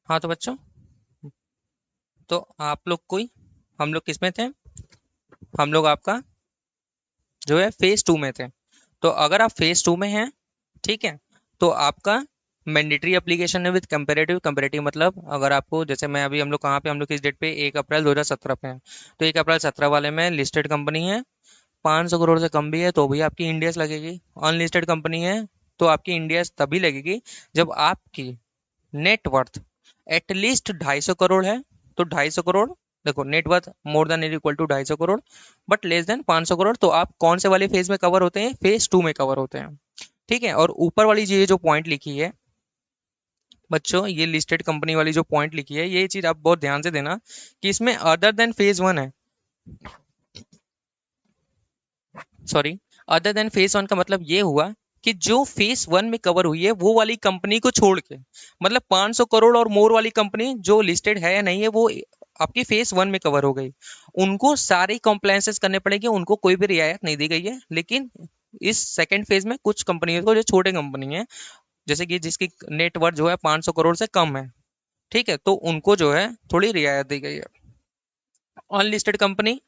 हाँ तो बच्चों, तो आप लोग कोई, हम लोग किस में थे? हम लोग आपका जो है फेज टू में थे। तो अगर आप फेज टू में हैं, ठीक है, तो आपका मैंडेटरी एप्लीकेशन है विद कंपेरेटिव। कंपेरेटिव मतलब अगर आपको, जैसे मैं अभी, हम लोग कहाँ पे, हम लोग किस डेट पे, 1 अप्रैल 2017 पे हैं, तो 1 अप्रैल 17 वाले में लिस्टेड कंपनी है, 500 करोड़ से कम भी है तो भी आपकी इंडियस लगेगी। अनलिस्टेड कंपनी है तो आपकी इंडियस तभी लगेगी जब आपकी नेटवर्थ एटलीस्ट 250 करोड़ है। तो 250 करोड़, देखो, net worth more than equal to 250 crore, but less than 500 crore, तो आप कौन से वाले फेज में कवर होते हैं? फेज टू में कवर होते हैं। ठीक है, और ऊपर वाली ये जो पॉइंट लिखी है बच्चों, ये लिस्टेड कंपनी वाली जो पॉइंट लिखी है, ये चीज आप बहुत ध्यान से देना कि इसमें अदर देन फेज वन है। Sorry, other than phase one का मतलब ये हुआ कि जो फेज वन में कवर हुई है वो वाली कंपनी को छोड़ के, मतलब 500 करोड़ और मोर वाली कंपनी जो लिस्टेड है या नहीं है, वो आपकी फेज वन में कवर हो गई। उनको सारी कॉम्प्लायंसेस करने पड़ेंगे, उनको कोई भी रियायत नहीं दी गई है। लेकिन इस सेकंड फेज में कुछ कंपनियों को, जो छोटे कंपनी है, जैसे कि जिसकी नेटवर्थ जो है 500 करोड़ से कम है, ठीक है, तो उनको जो है थोड़ी रियायत दी गई है। Unlisted company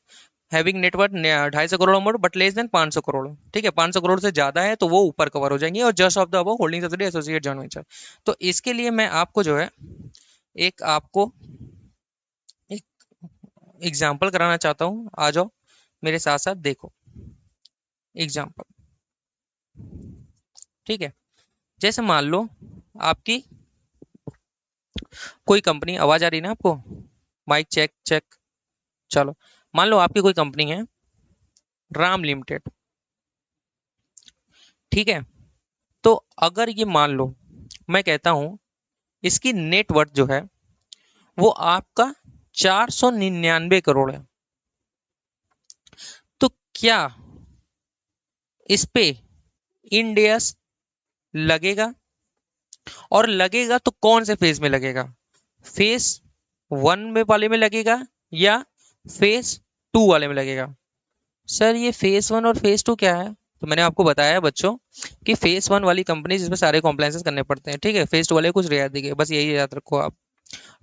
having net worth 250 crore more but less than 500 crore, ठीक है, 500 करोड़ से ज्यादा है तो वो ऊपर कवर हो जाएंगे, और just of the above holding subsidy associate joint venture. तो इसके लिए मैं आपको जो है एक आपको एक एग्जांपल कराना चाहता हूँ। आ जाओ मेरे साथ साथ, देखो एग्जांपल। ठीक है, जैसे मान लो आपकी कोई कंपनी, आवाज आ रही है ना आपको? Mike check check. चलो, मान लो आपकी कोई कंपनी है, राम लिमिटेड, ठीक है। तो अगर ये मान लो, मैं कहता हूं इसकी नेटवर्थ जो है वो आपका 499 करोड़ है, तो क्या इस पे इंडियस लगेगा? और लगेगा तो कौन से फेज में लगेगा? फेज वन में वाले में लगेगा या फेज टू वाले में लगेगा? सर ये फेज वन और फेज टू क्या है? तो मैंने आपको बताया है बच्चों कि फेज वन वाली कंपनी जिसमें सारे कॉम्प्लायंसेस करने पड़ते हैं, ठीक है, फेज टू वाले कुछ रियायत दी गई, बस यही याद रखो आप।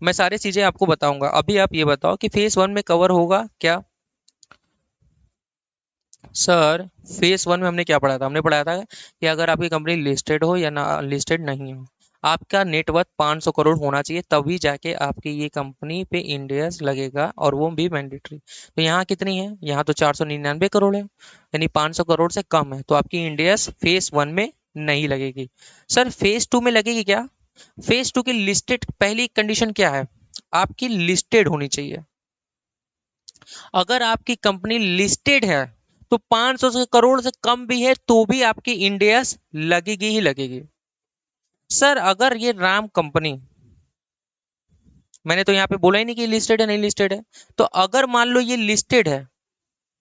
मैं सारी चीजें आपको बताऊंगा, अभी आप ये बताओ कि फेज वन में कवर होगा क्या? सर, फेज वन में हमने क्या पढ़ा था? हमने पढ़ाया था कि अगर आपकी कंपनी लिस्टेड हो या ना लिस्टेड नहीं हो, आपका नेटवर्थ 500 करोड़ होना चाहिए, तभी जाके आपकी ये कंपनी पे इंडियस लगेगा, और वो भी मैंडेटरी। तो यहाँ कितनी है? यहाँ तो 499 करोड़ है, यानी 500 करोड़ से कम है, तो आपकी इंडियस फेज वन में नहीं लगेगी। सर फेज टू में लगेगी क्या? फेज टू की लिस्टेड, पहली कंडीशन क्या है? आपकी लिस्टेड होनी चाहिए। अगर आपकी कंपनी लिस्टेड है तो 500 से करोड़ से कम भी है तो भी आपकी इंडियस लगेगी ही लगेगी। सर अगर ये राम कंपनी, मैंने तो यहाँ पे बोला ही नहीं कि लिस्टेड है नहीं लिस्टेड है, तो अगर मान लो ये लिस्टेड है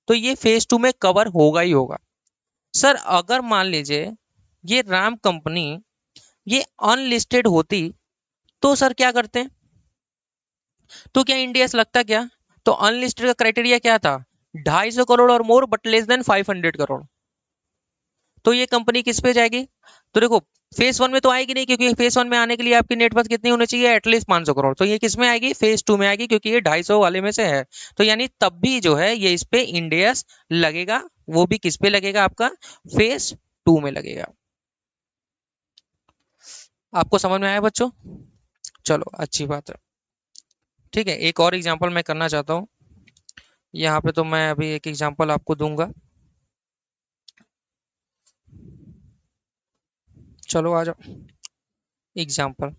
तो ये फेज टू में कवर होगा ही होगा। सर अगर मान लीजिए ये राम कंपनी ये अनलिस्टेड होती, तो सर क्या करते? तो क्या इंडियस लगता क्या? तो अनलिस्टेड का क्राइटेरिया क्या था? 250 करोड़ और more but less than 500 crore. तो ये कंपनी किस पे जाएगी? तो देखो, फेज वन में तो आएगी नहीं, क्योंकि फेज वन में आने के लिए आपकी नेटवर्थ कितनी होनी चाहिए? एटलीस्ट 500 करोड़। तो ये किस में आएगी? फेज टू में आएगी, क्योंकि ये 250 वाले में से है। तो यानी तब भी जो है ये इस पे इंडियस लगेगा। वो भी किस पे लगेगा? आपका फेज टू में लगेगा। आपको समझ में आया बच्चों? चलो अच्छी बात है। ठीक है, एक और एग्जांपल मैं करना चाहता हूँ यहाँ पे, तो मैं अभी एक एग्जांपल आपको दूंगा। चलो आ जाओ एग्जांपल।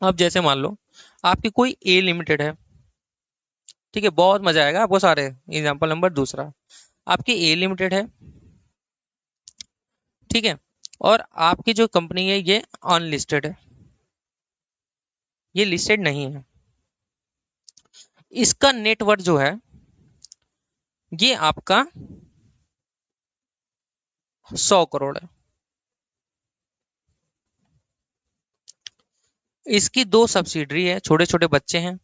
अब जैसे मान लो आपकी कोई ए लिमिटेड है, ठीक है, बहुत मजा आएगा आपको सारे। एग्जाम्पल नंबर दूसरा, आपकी ए लिमिटेड है, ठीक है, और आपकी जो कंपनी है ये अनलिस्टेड है, ये लिस्टेड नहीं है। इसका नेटवर्थ जो है ये आपका 100 करोड़ है। इसकी दो सब्सिडरी है, छोटे छोटे बच्चे हैं,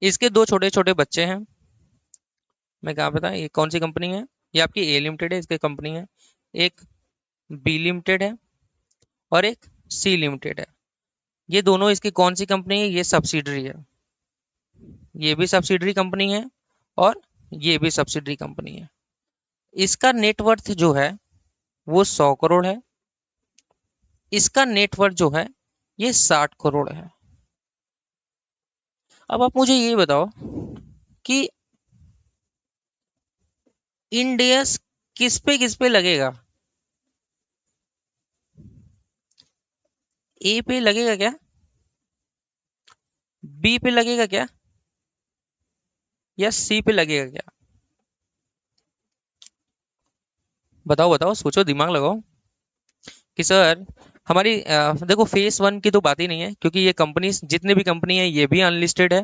इसके दो छोटे छोटे बच्चे हैं। मैं कहाँ पता ये कौन सी कंपनी है। ये आपकी ए लिमिटेड है, इसकी कंपनी है। एक बी लिमिटेड है और एक सी लिमिटेड है। ये दोनों इसकी कौन सी कंपनी है, ये सब्सिडरी है। ये भी सब्सिडरी कंपनी है और ये भी सब्सिडरी कंपनी है। इसका नेटवर्थ जो है वो 100 करोड़ है। इसका नेटवर्थ जो है ये 60 करोड़ है। अब आप मुझे ये बताओ कि इंडेक्स किस पे लगेगा। ए पे लगेगा क्या, बी पे लगेगा क्या, या सी पे लगेगा क्या? बताओ बताओ, सोचो, दिमाग लगाओ कि सर हमारी देखो फेस वन की तो बात ही नहीं है, क्योंकि ये कंपनी, जितने भी कंपनी है ये भी अनलिस्टेड है।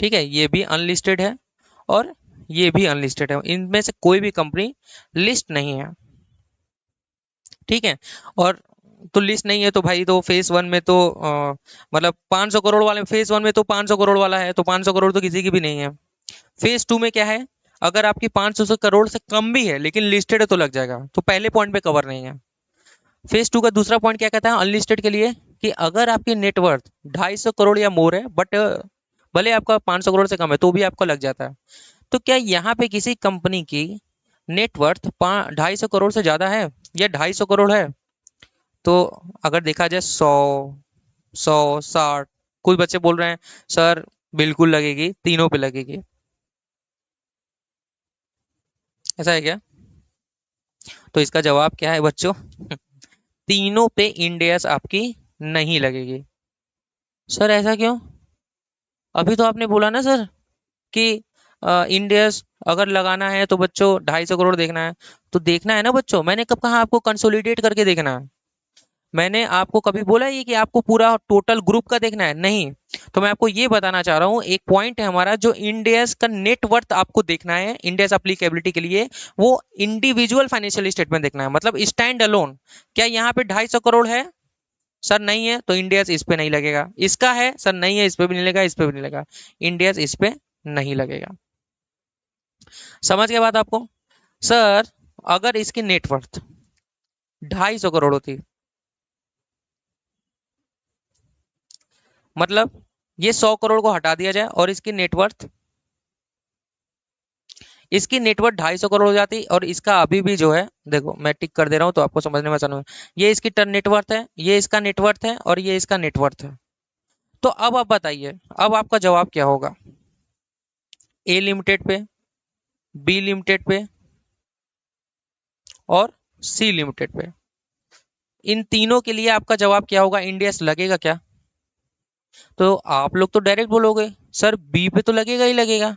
ठीक है, ये भी अनलिस्टेड है और ये भी अनलिस्टेड है। इनमें से कोई भी कंपनी लिस्ट नहीं है। ठीक है। और तो लिस्ट नहीं है तो भाई, तो फेस वन में तो मतलब 500 करोड़ वाले, फेस वन में तो 500 करोड़ वाला है, तो 500 करोड़ तो किसी की भी नहीं है। फेज टू में क्या है, अगर आपकी 500 करोड़ से कम भी है लेकिन लिस्टेड है तो लग जाएगा, तो पहले पॉइंट पे कवर नहीं है। फेज टू का दूसरा पॉइंट क्या कहता है अनलिस्टेड के लिए, कि अगर आपकी नेटवर्थ 250 करोड़ या मोर है, बट भले आपका 500 करोड़ से कम है तो भी आपको लग जाता है। तो क्या यहाँ पे किसी कंपनी की नेटवर्थ 250 करोड़ से ज्यादा है या 250 करोड़ है? तो अगर देखा जाए 100, 100, 60, कुछ बच्चे बोल रहे हैं सर बिल्कुल लगेगी, तीनों पे लगेगी। ऐसा है क्या? तो इसका जवाब क्या है बच्चों? तीनों पे इंडेक्स आपकी नहीं लगेगी। सर ऐसा क्यों? अभी तो आपने बोला ना सर कि इंडेक्स अगर लगाना है तो बच्चों 250 करोड़ देखना है। तो देखना है ना बच्चों, मैंने कब कहा आपको कंसोलिडेट करके देखना है? मैंने आपको कभी बोला ये कि आपको पूरा टोटल ग्रुप का देखना है? नहीं। तो मैं आपको ये बताना चाह रहा हूँ, एक पॉइंट है हमारा, जो इंडेक्स का नेटवर्थ आपको देखना है इंडेक्स एप्लीकेबिलिटी के लिए, वो इंडिविजुअल फाइनेंशियल स्टेटमेंट देखना है, मतलब स्टैंड अलोन। क्या यहाँ पे 250 करोड़ है? सर नहीं है, तो इंडियस इस पे नहीं लगेगा। इसका है? सर नहीं है, इस पे भी नहीं लगेगा, इस पे भी नहीं लगेगा। इंडियस इस पे नहीं लगेगा। समझ गए बात आपको? सर अगर इसकी नेटवर्थ 250 करोड़ होती, मतलब ये 100 करोड़ को हटा दिया जाए और इसकी नेटवर्थ 250 करोड़ हो जाती, और इसका अभी भी जो है, देखो मैं टिक कर दे रहा हूं तो आपको समझने में आसान हो। ये इसकी टर्न नेटवर्थ है, ये इसका नेटवर्थ है और ये इसका नेटवर्थ है। तो अब आप बताइए, अब आपका जवाब क्या होगा? ए लिमिटेड पे, बी लिमिटेड पे और सी लिमिटेड पे, इन तीनों के लिए आपका जवाब क्या होगा? इंडेक्स लगेगा क्या? तो आप लोग तो डायरेक्ट बोलोगे सर बी पे तो लगेगा ही लगेगा।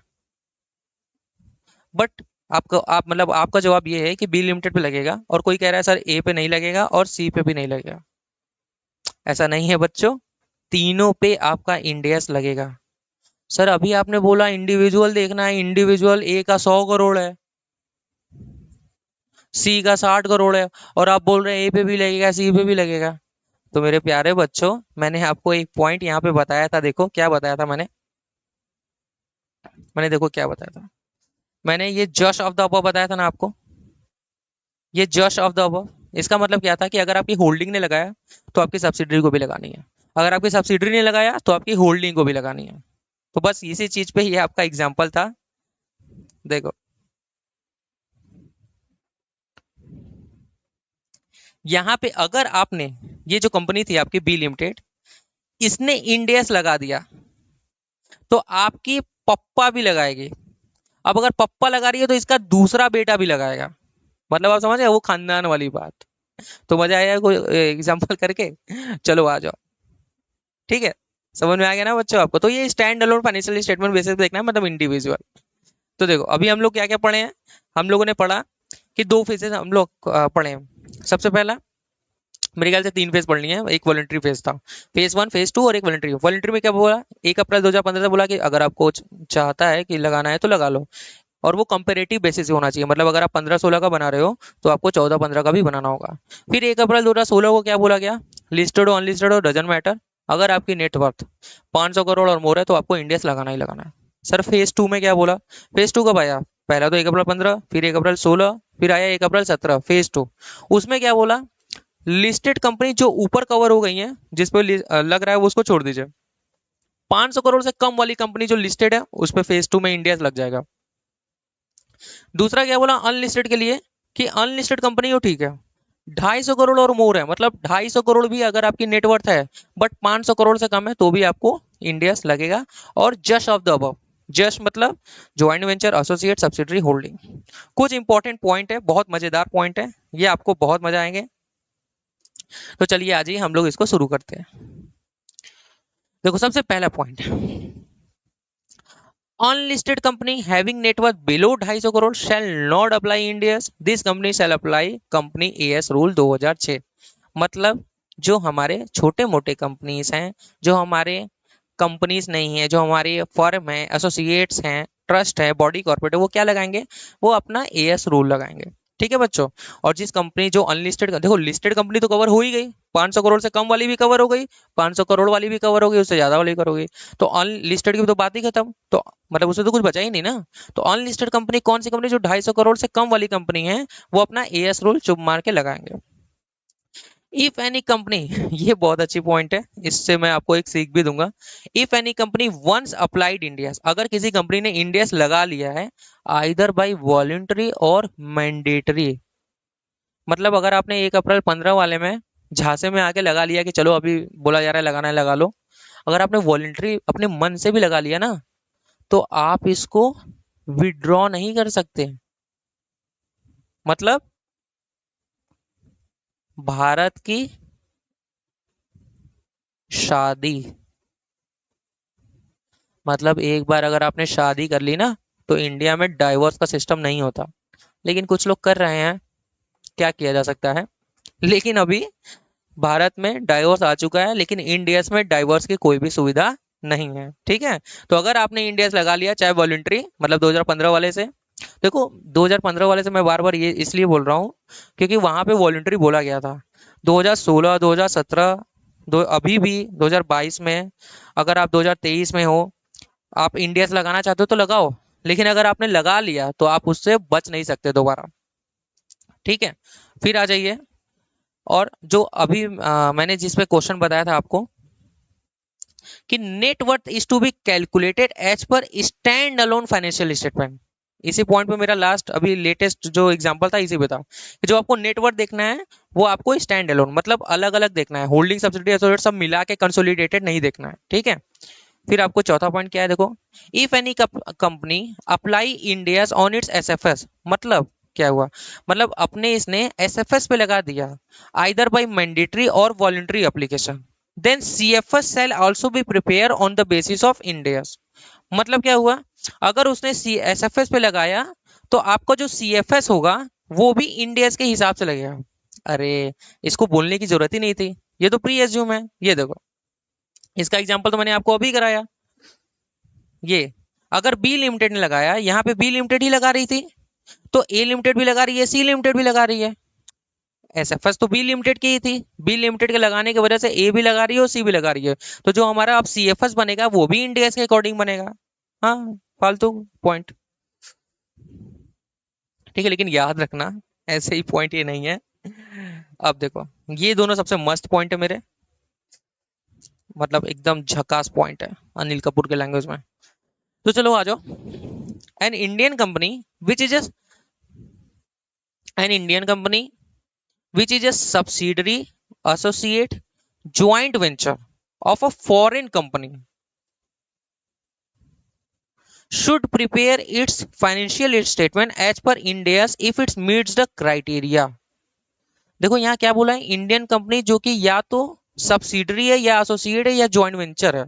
बट आपका आप मतलब आपका जवाब ये है कि बी लिमिटेड पे लगेगा, और कोई कह रहा है सर ए पे नहीं लगेगा और सी पे भी नहीं लगेगा। ऐसा नहीं है बच्चों, तीनों पे आपका इंडेक्स लगेगा। सर अभी आपने बोला इंडिविजुअल देखना है, इंडिविजुअल ए का 100 करोड़ है, सी का 60 करोड़ है, और आप बोल रहे हैं ए पे भी लगेगा, सी पे भी लगेगा। तो मेरे प्यारे बच्चों, मैंने आपको एक पॉइंट यहाँ पे बताया था, देखो क्या बताया था मैंने। मैंने देखो क्या बताया था, मैंने ये जस्ट ऑफ द अबव बताया था ना आपको। ये जस्ट ऑफ द अबव, इसका मतलब क्या था कि अगर आपकी होल्डिंग ने लगाया तो आपकी सब्सिडरी को भी लगानी है, अगर आपकी सब्सिडरी ने लगाया तो आपकी होल्डिंग को भी लगानी है। तो बस इसी चीज पे ये आपका एग्जाम्पल था। देखो यहाँ पे अगर आपने, ये जो कंपनी थी आपकी बी लिमिटेड, इसने इंडेक्स लगा दिया तो आपकी पप्पा भी लगाएगी। अब अगर पप्पा लगा रही है तो इसका दूसरा बेटा भी लगाएगा। मतलब आप समझ रहे हो वो खानदान वाली बात। तो मजा आया कोई एग्जांपल करके? चलो आ जाओ। ठीक है, समझ में आ गया ना बच्चों आपको? तो ये stand alone financial statement basis पे देखना है, मतलब इंडिविजुअल। तो देखो अभी हम लोग क्या क्या पढ़े हैं। हम लोगों ने पढ़ा कि दो फेजेस हम लोग पढ़े हैं। सबसे पहला, मेरे ख्याल से 3 फेज पढ़नी है, एक वॉलंटरी फेज था। फेज वन, फेज टू और एक वॉलंटरी। वॉलंटरी में क्या बोला, 1 अप्रैल 2015 से बोला कि अगर आपको चाहता है कि लगाना है तो लगा लो, और वो कंपेरेटिव बेसिस से होना चाहिए, मतलब अगर आप 15-16 का बना रहे हो तो आपको 14-15 का भी बनाना होगा। फिर 1 अप्रैल 2016 को क्या बोला गया, लिस्टेड हो अनलिस्टेड हो डजंट मैटर, अगर आपकी नेटवर्थ 500 करोड़ और मोर है तो आपको इंडियस लगाना ही लगाना है। सर फेज टू में क्या बोला? फेज टू कब आया? पहला तो 1 अप्रैल 15, फिर 1 अप्रैल 16, फिर आया 1 अप्रैल 17, फेज टू। उसमें क्या बोला? लिस्टेड कंपनी जो ऊपर कवर हो गई है, जिस पे लग रहा है वो उसको छोड़ दीजिए। 500 करोड़ से कम वाली कंपनी जो लिस्टेड है उस पे फेज टू में इंडिया लग जाएगा। दूसरा क्या बोला अनलिस्टेड के लिए? कि अनलिस्टेड कंपनी हो ठीक है, 250 करोड़ और मोर है, मतलब 250 करोड़ भी अगर आपकी नेटवर्थ है बट 500 करोड़ से कम है तो भी आपको इंडियस लगेगा। और just of the above, just मतलब joint venture, associate, subsidiary, holding. कुछ इंपॉर्टेंट पॉइंट है, बहुत मजेदार पॉइंट है, ये आपको बहुत मजा आएंगे। तो चलिए आज ही हम लोग इसको शुरू करते हैं। देखो सबसे पहला point, unlisted company having net worth below 250 crore shell not apply Indians, this company shall apply company as rule 2006। मतलब जो हमारे छोटे मोटे कंपनीज हैं, जो हमारे कंपनीज नहीं है, जो हमारी फर्म है, एसोसिएट्स हैं, ट्रस्ट है, बॉडी कॉर्पोरेट है, वो क्या लगाएंगे? वो अपना एएस रूल लगाएंगे। ठीक है बच्चों। और जिस कंपनी जो अनलिस्टेड, देखो लिस्टेड कंपनी तो कवर हो ही गई, 500 करोड़ से कम वाली भी कवर हो गई, 500 करोड़ वाली भी कवर हो गई, उससे ज्यादा वाली कवर हो गई। तो अनलिस्टेड की तो बात ही खत्म, तो मतलब उससे तो कुछ बचा ही नहीं ना। तो अनलिस्टेड कंपनी कौन सी कंपनी? जो 250 करोड़ से कम वाली कंपनी है वो अपना एएस रूल चुप मार के लगाएंगे। इफ एनी कंपनी ये बहुत अच्छी पॉइंट है, इससे मैं आपको एक सीख भी दूंगा। If any company once applied Ind AS, अगर किसी कंपनी ने इंडियस लगा लिया है either by voluntary or mandatory, मतलब अगर आपने 1 अप्रैल 15 वाले में झांसे में आके लगा लिया कि चलो अभी बोला जा रहा है लगाना है लगा लो, अगर आपने वॉलंटरी अपने मन से भी लगा लिया ना तो आप इसको विड्रॉ नहीं कर सकते। मतलब भारत की शादी, मतलब एक बार अगर आपने शादी कर ली ना तो इंडिया में डाइवोर्स का सिस्टम नहीं होता, लेकिन कुछ लोग कर रहे हैं, क्या किया जा सकता है। लेकिन अभी भारत में डाइवोर्स आ चुका है, लेकिन इंडिया में डाइवोर्स की कोई भी सुविधा नहीं है। ठीक है। तो अगर आपने इंडिया लगा लिया चाहे वॉलंटरी, मतलब 2015 वाले से, देखो 2015 वाले से मैं बार बार ये इसलिए बोल रहा हूँ क्योंकि वहां पे वॉलंटरी बोला गया था। 2016, 2017, अभी भी 2022 में, अगर आप 2023 में हो, आप इंडिया से लगाना चाहते हो तो लगाओ, लेकिन अगर आपने लगा लिया तो आप उससे बच नहीं सकते दोबारा। ठीक है। फिर आ जाइए, और जो अभी मैंने जिस पे क्वेश्चन बताया था आपको कि net worth is to be calculated as per stand alone financial statement, इसी पॉइंट पे मेरा लास्ट अभी लेटेस्ट जो एग्जांपल था इसी पे था कि जो आपको नेटवर्थ देखना है वो आपको स्टैंड अलोन मतलब अलग अलग देखना है, होल्डिंग सब्सिडी एसोसिएट सब मिला के कंसोलिडेटेड नहीं देखना है। ठीक है। फिर आपको चौथा पॉइंट क्या है, देखो if any company apply India's on it's SFS, मतलब क्या हुआ? मतलब अपने इसने एसएफएस पे लगा दिया either by mandatory or voluntary application, then CFS shall also be prepare on the basis of Ind AS. मतलब क्या हुआ? अगर उसने सी एसएफएस पे लगाया तो आपका जो सीएफएस होगा वो भी इंडियाज के हिसाब से लगेगा। अरे इसको बोलने की जरूरत ही नहीं थी, ये तो प्री एज्यूम है। ये देखो इसका एग्जांपल तो मैंने आपको अभी कराया। ये अगर बी लिमिटेड ने लगाया, यहाँ पे बी लिमिटेड ही लगा रही थी तो ए लिमिटेड भी लगा रही है, सी लिमिटेड भी लगा रही है। एसएफएस तो बी लिमिटेड की ही थी, बी लिमिटेड के लगाने की वजह से ए भी लगा रही है और सी भी लगा रही है, तो जो हमारा अब सीएफएस बनेगा वो भी इंडिया के अकॉर्डिंग बनेगा। हाँ, फालतू पॉइंट। ठीक है, लेकिन याद रखना ऐसे ही पॉइंट ये नहीं है। अब देखो ये दोनों सबसे मस्त पॉइंट है मेरे, मतलब एकदम झकास पॉइंट है अनिल कपूर के लैंग्वेज में। तो चलो आ जाओ। An Indian company which is an Indian company which is a subsidiary, associate, joint venture of a foreign company should prepare its financial statement as per India's if it meets the criteria। देखो यहाँ क्या बोला है, Indian company जो कि या तो subsidiary है या एसोसिएट है या जॉइंट वेंचर है,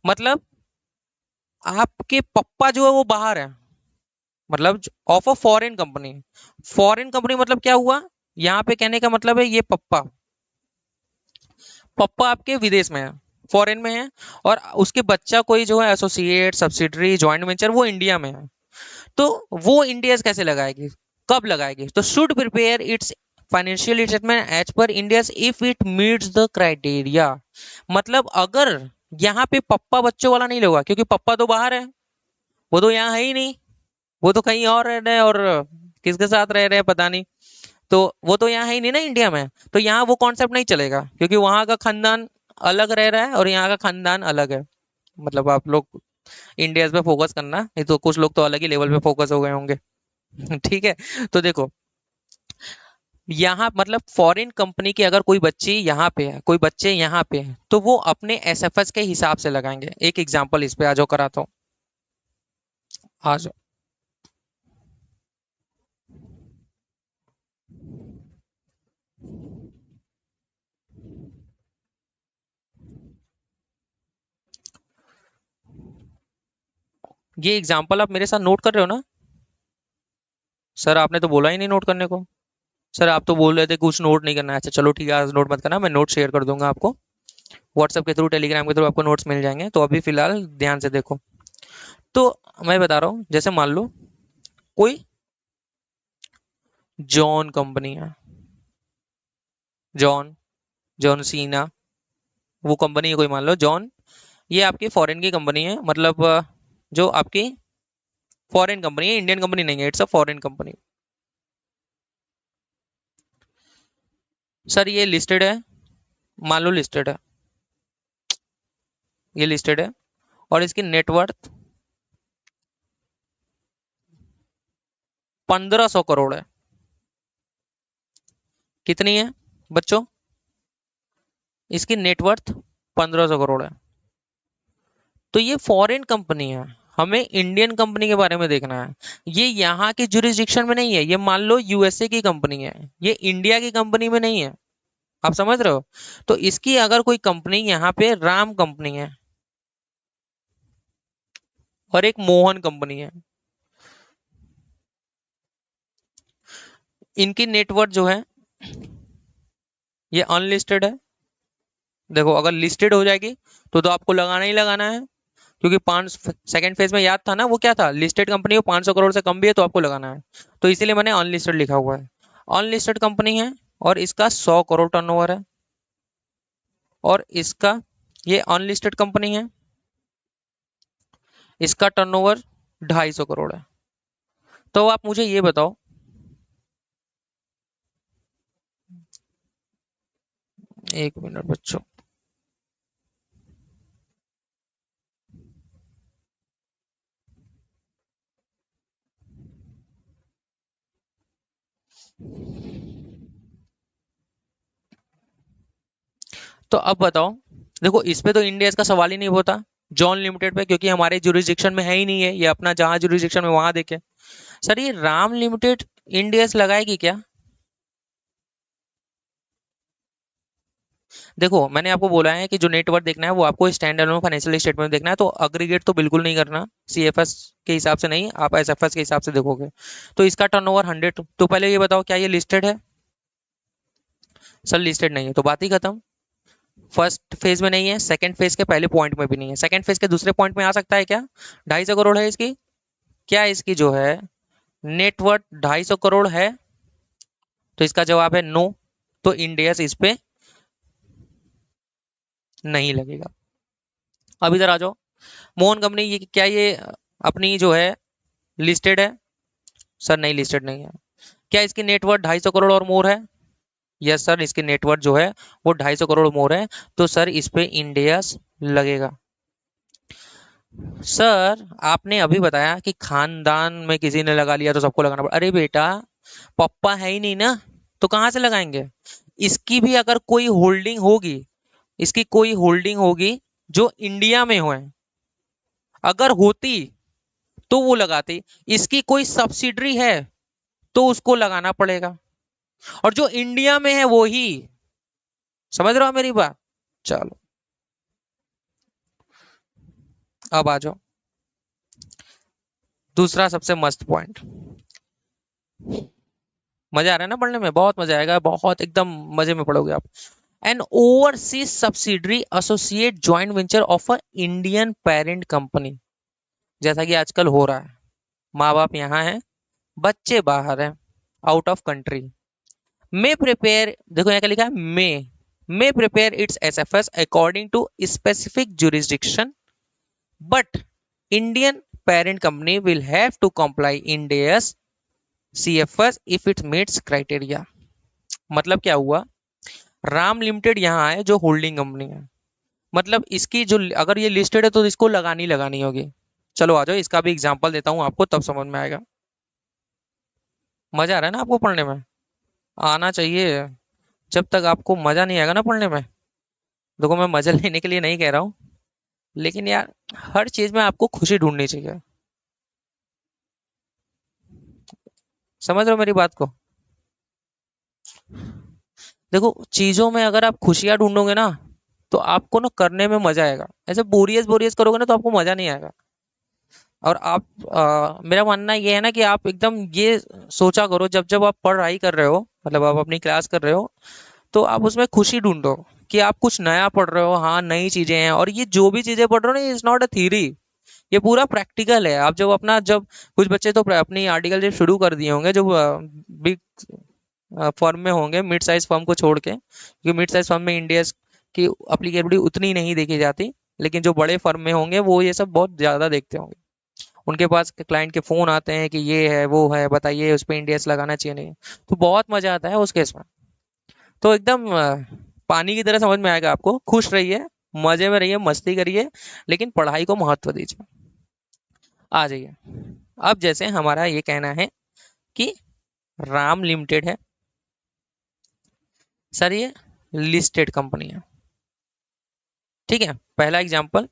मतलब आपके पप्पा जो है वो बाहर है, मतलब of a foreign company. Foreign company मतलब क्या हुआ? यहाँ पे कहने का मतलब है ये पप्पा, पप्पा आपके विदेश में है, फॉरेन में है, और उसके बच्चा कोई जो है एसोसिएट, सब्सिडरी, जॉइंट वेंचर वो इंडिया में है। तो वो इंडिया कैसे लगाएगी, कब लगाएगी? तो should prepare its financial statement as per Ind AS if it meets the criteria. मतलब अगर यहाँ पे पप्पा बच्चों वाला नहीं होगा, क्योंकि पप्पा तो बाहर है, वो तो यहाँ है ही नहीं, वो तो कहीं और रह रहे हैं, और किसके साथ रह रहे हैं पता नहीं। तो वो तो यहाँ है ही नहीं ना इंडिया में, तो यहाँ वो कॉन्सेप्ट नहीं चलेगा, क्योंकि वहां का खानदान अलग रह रहा है और यहाँ का खानदान अलग है। मतलब आप लोग इंडिया पे फोकस करना, नहीं तो कुछ लोग तो अलग ही लेवल पे फोकस हो गए होंगे। ठीक है। तो देखो, यहाँ मतलब फॉरेन कंपनी के अगर कोई बच्चे यहाँ पे है, कोई बच्चे यहाँ पे हैं, तो वो अपने एसएफएस के हिसाब से लगाएंगे। एक एग्जांपल इस पे आ जाओ, कराता हूँ, आ जाओ। ये एग्जांपल आप मेरे साथ नोट कर रहे हो ना? सर आपने तो बोला ही नहीं नोट करने को। सर आप तो बोल रहे थे कुछ नोट नहीं करना है। अच्छा चलो ठीक है, आज नोट मत करना, मैं नोट शेयर कर दूंगा आपको व्हाट्सएप के थ्रू, टेलीग्राम के थ्रू आपको नोट्स मिल जाएंगे। तो अभी फिलहाल ध्यान से देखो। तो मैं बता रहा हूँ, जैसे मान लो कोई जॉन कंपनी है, जॉन, जॉन सीना, वो कंपनी है कोई, मान लो जॉन। ये आपकी फॉरेन की कंपनी है, मतलब जो आपकी फॉरेन कंपनी है, इंडियन कंपनी नहीं है, it's a foreign company. Sir ये लिस्टेड है, मान लो लिस्टेड है, ये लिस्टेड है, और इसकी नेटवर्थ 1500 करोड़ है। कितनी है बच्चों? इसकी नेटवर्थ 1500 करोड़ है। तो ये फॉरेन कंपनी है, हमें इंडियन कंपनी के बारे में देखना है। ये यहाँ की जुरिस्डिक्शन में नहीं है, ये मान लो यूएसए की कंपनी है, ये इंडिया की कंपनी में नहीं है। आप समझ रहे हो? तो इसकी अगर कोई कंपनी यहाँ पे राम कंपनी है और एक मोहन कंपनी है, इनकी नेटवर्थ जो है ये अनलिस्टेड है। देखो अगर लिस्टेड हो जाएगी तो आपको लगाना ही लगाना है, क्योंकि पांच सेकंड फेज में याद था ना, वो क्या था, लिस्टेड कंपनी हो 500 करोड़ से कम भी है तो आपको लगाना है। तो इसीलिए मैंने अनलिस्टेड लिखा हुआ है। अनलिस्टेड कंपनी है और इसका 100 करोड़ टर्नओवर है, और इसका, ये अनलिस्टेड कंपनी है, इसका टर्नओवर 250 करोड़ है। तो आप मुझे ये बताओ, एक मिनट बच्चों, तो अब बताओ। देखो इस पे तो इंडिया का सवाल ही नहीं होता, जॉन लिमिटेड पे, क्योंकि हमारे जुरिस्डिक्शन में है ही नहीं है, ये अपना जहां जुरिस्डिक्शन में वहां देखे। सर ये राम लिमिटेड इंडिया लगाएगी क्या? देखो मैंने आपको बोला है कि जो नेटवर्क देखना है वो आपको स्टैंड अलोन फाइनेंशियल स्टेटमेंट देखना है, तो अग्रीगेट तो बिल्कुल नहीं करना, सीएफएस के हिसाब से नहीं, आप एसएफएस के हिसाब से देखोगे। तो इसका टर्नओवर 100, तो पहले ये बताओ क्या ये लिस्टेड है? सर लिस्टेड नहीं है, तो बात ही खत्म। फर्स्ट फेज में नहीं है, सेकंड फेज के पहले पॉइंट में भी नहीं है, सेकंड फेज के दूसरे पॉइंट में आ सकता है क्या? 250 करोड़ है इसकी। क्या इसकी जो है नेटवर्थ 250 करोड़ है? तो इसका जवाब है नो। तो इंडिया इस पे नहीं लगेगा। अब इधर आ जाओ, मोहन कंपनी, ये क्या ये अपनी जो है लिस्टेड है? सर नहीं, लिस्टेड नहीं है। क्या इसकी नेटवर्थ 250 करोड़ और मोर है? यस सर, इसकी नेटवर्थ जो है वो 250 करोड़ मोर है, तो सर इस पे इंडियस लगेगा। सर आपने अभी बताया कि खानदान में किसी ने लगा लिया तो सबको लगाना पड़ा, अरे बेटा पप्पा है ही नहीं ना, तो कहाँ से लगाएंगे? इसकी भी अगर कोई होल्डिंग होगी, इसकी कोई होल्डिंग होगी जो इंडिया में हो, अगर होती तो वो लगाती। इसकी कोई सब्सिडरी है तो उसको लगाना पड़ेगा, और जो इंडिया में है वो ही। समझ रहे हो मेरी बात? चलो अब आ जाओ, दूसरा सबसे मस्त पॉइंट। मजा आ रहा है ना पढ़ने में? बहुत मजा आएगा, बहुत एकदम मजे में पढ़ोगे आप। N overseas subsidiary associate joint venture of a Indian parent company, जैसा कि आजकल हो रहा है, माँ बाप यहाँ है, बच्चे बाहर हैं, out of country. May prepare, देखो यहाँ क्या लिखा है, may prepare it's SFS according to specific jurisdiction, but Indian parent company will have to comply India's CFS if it meets criteria। मतलब क्या हुआ, राम लिमिटेड यहाँ है जो होल्डिंग कंपनी है, मतलब इसकी जो, अगर ये लिस्टेड है तो इसको लगानी लगानी होगी। चलो आ जाओ, इसका भी एग्जांपल देता हूँ आपको, तब समझ में आएगा। मजा आ रहा है ना आपको पढ़ने में? आना चाहिए। जब तक आपको मजा नहीं आएगा ना पढ़ने में, देखो मैं मजा लेने के लिए नहीं कह रहा हूँ, लेकिन यार हर चीज में आपको खुशी ढूंढनी चाहिए। समझ रहे हो मेरी बात को? देखो चीजों में अगर आप खुशियां ढूंढोगे ना, तो आपको ना करने में मजा आएगा। ऐसे बोरियस बोरियस करोगे ना तो आपको मजा नहीं आएगा। और आप मेरा मानना ये है ना कि आप एकदम ये सोचा करो, जब जब आप पढ़ाई कर रहे हो, मतलब आप अपनी क्लास कर रहे हो, तो आप उसमें खुशी ढूंढो कि आप कुछ नया पढ़ रहे हो। हाँ नई चीजें हैं, और ये जो भी चीजें पढ़ रहे हो ना, इट्स नॉट अ थ्योरी, ये पूरा प्रैक्टिकल है। आप जब अपना, जब कुछ बच्चे तो अपनी आर्टिकल जब शुरू कर दिए होंगे, जो बिग फर्म में होंगे, मिड साइज फर्म को छोड़ के, क्योंकि मिड साइज फर्म में इंडिया की अप्लीकेबिलिटी उतनी नहीं देखी जाती, लेकिन जो बड़े फर्म में होंगे वो ये सब बहुत ज्यादा देखते होंगे। उनके पास क्लाइंट के फोन आते हैं कि ये है वो है, बताइए उस पर इंडियस लगाना चाहिए नहीं, तो बहुत मजा आता है उस केस में। तो एकदम पानी की तरह समझ में आएगा आपको। खुश रहिए, मजे में रहिए, मस्ती करिए, लेकिन पढ़ाई को महत्व दीजिए। आ जाइए, अब जैसे हमारा ये कहना है कि राम लिमिटेड है सर, ये लिस्टेड कंपनी है, ठीक है। पहला एग्जांपल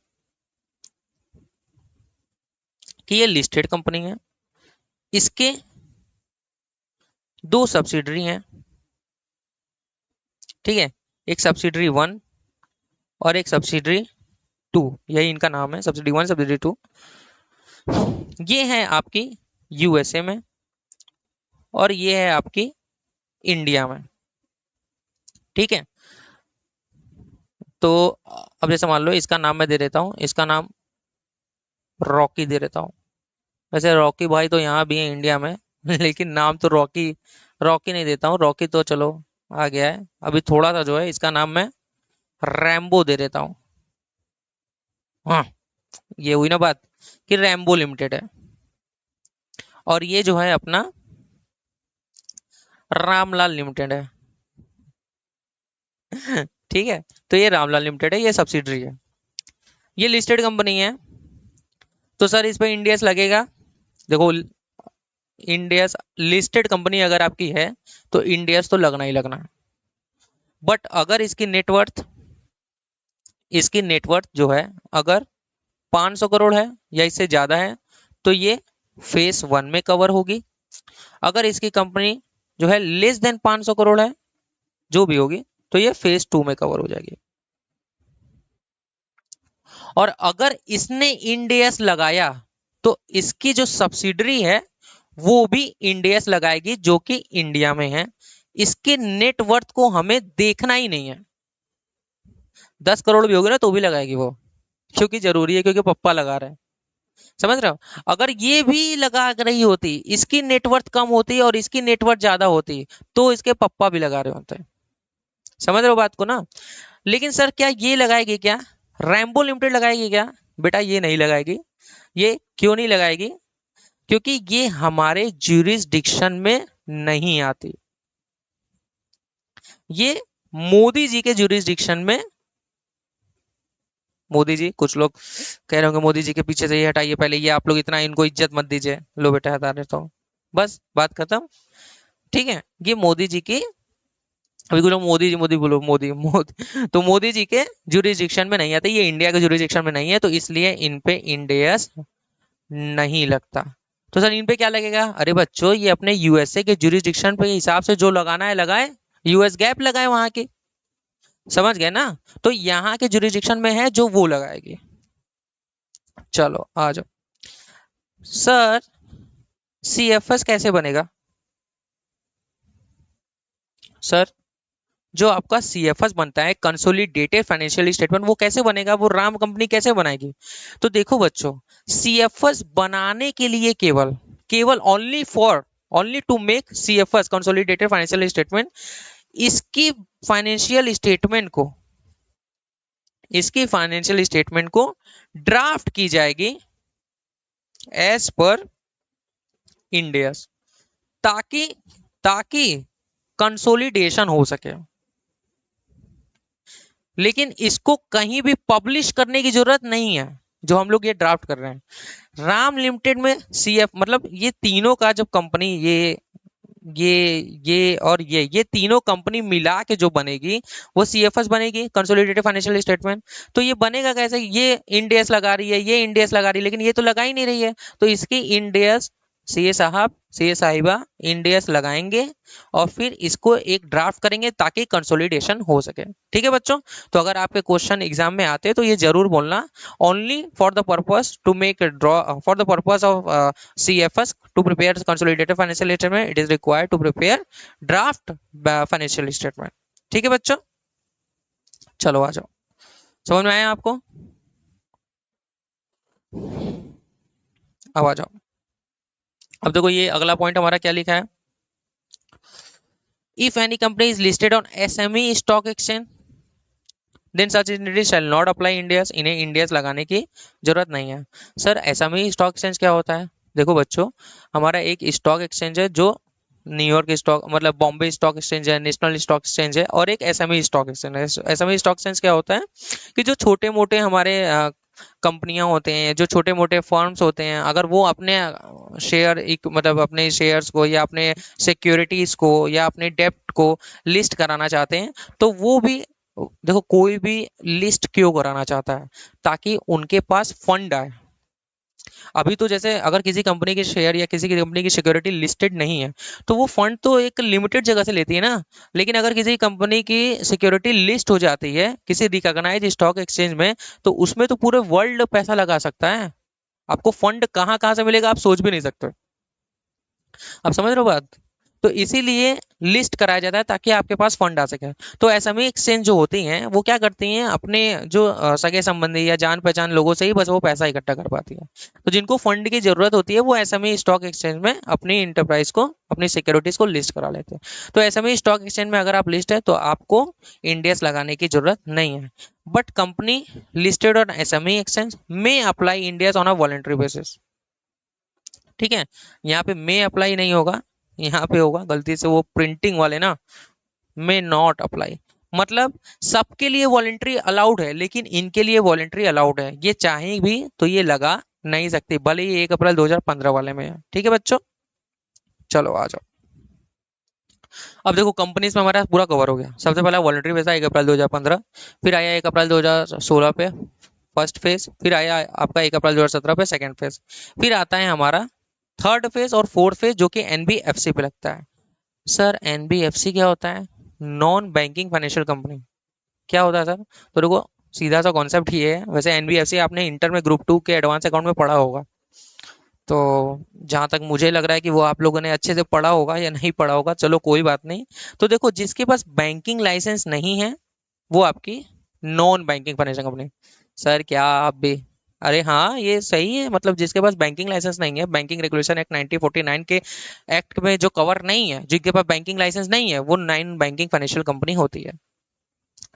कि ये लिस्टेड कंपनी है, इसके दो सब्सिडरी हैं, ठीक है। एक सब्सिडरी वन और एक सब्सिडरी टू, यही इनका नाम है, सब्सिडी वन सब्सिडी टू। ये है आपकी यूएसए में, और ये है आपकी इंडिया में, ठीक है। तो अब जैसे मान लो इसका नाम मैं दे देता हूँ, इसका नाम रॉकी दे देता हूँ। वैसे रॉकी भाई तो यहाँ भी है इंडिया में लेकिन नाम तो रॉकी, रॉकी नहीं देता हूँ, रॉकी तो चलो आ गया है। अभी थोड़ा सा जो है इसका नाम मैं रैम्बो दे देता हूँ। हाँ, ये हुई ना बात कि रैम्बो लिमिटेड है, और ये जो है अपना रामलाल लिमिटेड है ठीक है। तो ये रामलाल लिमिटेड है, ये सब्सिडरी है, ये लिस्टेड कंपनी है। तो सर इस पे इंडियस लगेगा। देखो इंडियस लिस्टेड कंपनी अगर आपकी है तो इंडियस तो लगना ही लगना है। बट अगर इसकी नेटवर्थ जो है अगर 500 करोड़ है या इससे ज्यादा है, तो ये फेस वन में कवर होगी। अगर इसकी कंपनी जो है लेस देन 500 करोड़ है, जो भी होगी, तो ये फेस टू में कवर हो जाएगी। और अगर इसने इंडियस लगाया, तो इसकी जो सब्सिडरी है वो भी इंडियस लगाएगी, जो कि इंडिया में है। इसके नेटवर्थ को हमें देखना ही नहीं है, 10 करोड़ भी होगी ना तो भी लगाएगी वो, क्योंकि जरूरी है, क्योंकि पप्पा लगा रहे हैं। समझ रहे हो? अगर ये भी लगा रही होती, इसकी नेटवर्थ कम होती और इसकी नेटवर्थ ज्यादा होती, तो इसके पप्पा भी लगा रहे होते। समझ रहे हो बात को ना? लेकिन सर क्या ये लगाएगी क्या, रैम्बो लिमिटेड लगाएगी क्या? बेटा ये नहीं लगाएगी। ये क्यों नहीं लगाएगी? क्योंकि ये हमारे ज्यूरिसडिक्शन में नहीं आती, ये मोदी जी के ज्यूरिसडिक्शन में। मोदी जी, कुछ लोग कह रहे होंगे मोदी जी के पीछे से ये हटाइए पहले, ये आप लोग इतना इनको इज्जत मत दीजिए, लो बेटा हटा देता हूँ, बस बात खत्म, ठीक है। ये मोदी जी की, अभी कुछ लोग मोदी जी मोदी बोलो, मोदी मोदी तो मोदी जी के ज्यूरिसडिक्शन में नहीं आते, ये इंडिया के ज्यूरिसडिक्शन में नहीं है, तो इसलिए इन पे इंडियस नहीं लगता। तो सर इन पे क्या लगेगा? अरे बच्चों ये अपने यूएसए के ज्यूरिसडिक्शन पे हिसाब से जो लगाना है लगाए, यूएस गैप लगाए वहां की। समझ गए ना? तो यहाँ के ज्यूरिसडिक्शन में है जो वो लगाएगी। चलो आ जाओ सर, सीएफएस कैसे बनेगा? सर जो आपका सीएफएस बनता है, कंसोलिडेटेड फाइनेंशियल स्टेटमेंट, वो कैसे बनेगा? वो राम कंपनी कैसे बनाएगी? तो देखो बच्चों, सीएफएस बनाने के लिए केवल केवल only for only to make CFS consolidated financial statement. इसकी फाइनेंशियल स्टेटमेंट को इसकी फाइनेंशियल स्टेटमेंट को ड्राफ्ट की जाएगी एज पर इंडियस, ताकि ताकि कंसोलिडेशन हो सके। लेकिन इसको कहीं भी पब्लिश करने की जरूरत नहीं है जो हम लोग ये ड्राफ्ट कर रहे हैं। राम लिमिटेड में CF मतलब ये तीनों का जब कंपनी ये और ये तीनों कंपनी मिला के जो बनेगी वो CFS बनेगी, कंसोलिडेटेड फाइनेंशियल स्टेटमेंट। तो ये बनेगा कैसे? ये इंडेस लगा रही है, ये इंडेस लगा रही है, लेकिन ये तो लगा ही नहीं रही है, तो इसकी इंडेस सीए साहब सीए साहिबा इंडेस लगाएंगे और फिर इसको एक ड्राफ्ट करेंगे ताकि कंसोलिडेशन हो सके। ठीक है बच्चों, तो अगर आपके क्वेश्चन एग्जाम में आते हैं तो ये जरूर बोलना, only for the purpose to make draw for the purpose of CFS to prepare consolidated financial statement it is required to prepare draft financial statement। ठीक है बच्चों, चलो आ जाओ, समझ में आया आपको? अब आ जाओ, अब देखो ये अगला पॉइंट हमारा क्या लिखा है, if any company is listed on SME stock exchange then such entity shall not apply Ind AS, इन्हें इंडियस लगाने की जरूरत नहीं है। सर SME स्टॉक एक्सचेंज क्या होता है? देखो बच्चों, हमारा एक स्टॉक एक्सचेंज है जो न्यूयॉर्क स्टॉक मतलब बॉम्बे स्टॉक एक्सचेंज है, नेशनल स्टॉक एक्सचेंज है, और एक SME स्टॉक एक्सचेंज है। SME स्टॉक एक्सचेंज क्या होता है कि जो छोटे मोटे हमारे कंपनियां होते हैं, जो छोटे मोटे फर्म्स होते हैं, अगर वो अपने शेयर मतलब अपने शेयर्स को या अपने सिक्योरिटीज को या अपने डेप्ट को लिस्ट कराना चाहते हैं, तो वो भी देखो कोई भी लिस्ट क्यों कराना चाहता है? ताकि उनके पास फंड आए। अभी तो जैसे अगर किसी कंपनी के शेयर या किसी की कंपनी की सिक्योरिटी लिस्टेड नहीं है तो वो फंड तो एक लिमिटेड जगह से लेती है ना, लेकिन अगर किसी कंपनी की सिक्योरिटी लिस्ट हो जाती है किसी रिकॉग्नाइज्ड स्टॉक एक्सचेंज में, तो उसमें तो पूरे वर्ल्ड पैसा लगा सकता है। आपको फंड कहाँ कहाँ से मिलेगा आप सोच भी नहीं सकते। आप समझ रहे हो बात? तो इसीलिए लिस्ट कराया जाता है ताकि आपके पास फंड आ सके। तो एसएमई एक्सचेंज जो होती हैं वो क्या करती हैं, अपने जो सगे संबंधी या जान पहचान लोगों से ही बस वो पैसा इकट्ठा कर पाती है। तो जिनको फंड की जरूरत होती है वो एसएमई स्टॉक एक्सचेंज में अपनी इंटरप्राइज को अपनी सिक्योरिटीज को लिस्ट करा लेते हैं। तो एसएमई स्टॉक एक्सचेंज में अगर आप लिस्ट है तो आपको इंडियस लगाने की जरूरत नहीं है। But company listed on SME exchange में apply Ind AS on a voluntary basis. ठीक है, यहाँ पे मे अप्लाई नहीं होगा, यहाँ पे होगा गलती से वो प्रिंटिंग वाले ना, मे नॉट अप्लाई। मतलब सबके लिए वॉलेंट्री अलाउड है लेकिन इनके लिए वॉलेंट्री अलाउड है, ये चाहे भी तो ये लगा नहीं सकती भले ही 1 अप्रैल 2015 वाले में है। ठीक है बच्चों, चलो आ जाओ। अब देखो कंपनीज में हमारा पूरा कवर हो गया। सबसे पहला वॉलेंट्री बेस 1 अप्रैल 2015, फिर आया 1 अप्रैल 2016 पे फर्स्ट फेज, फिर आया आपका 1 अप्रैल 2017 पे सेकंड फेज, फिर आता है हमारा थर्ड फेज और फोर्थ फेज जो कि एनबीएफसी पे लगता है। सर एनबीएफसी क्या होता है? Non banking financial company. क्या होता है सर? तो देखो सीधा सा कॉन्सेप्ट ही है, वैसे एनबीएफसी आपने इंटर में ग्रुप 2 के एडवांस अकाउंट में पढ़ा होगा, तो जहां तक मुझे लग रहा है कि वो आप लोगों ने अच्छे से पढ़ा होगा या नहीं पढ़ा होगा, चलो कोई बात नहीं। तो देखो जिसके पास बैंकिंग लाइसेंस नहीं है वो आपकी non banking financial company. Sir क्या आप भी, अरे हाँ ये सही है, मतलब जिसके पास बैंकिंग लाइसेंस नहीं है, बैंकिंग रेगुलेशन एक्ट 1949 के एक्ट में जो कवर नहीं है, जिनके पास बैंकिंग लाइसेंस नहीं है वो नॉन बैंकिंग फाइनेंशियल कंपनी होती है।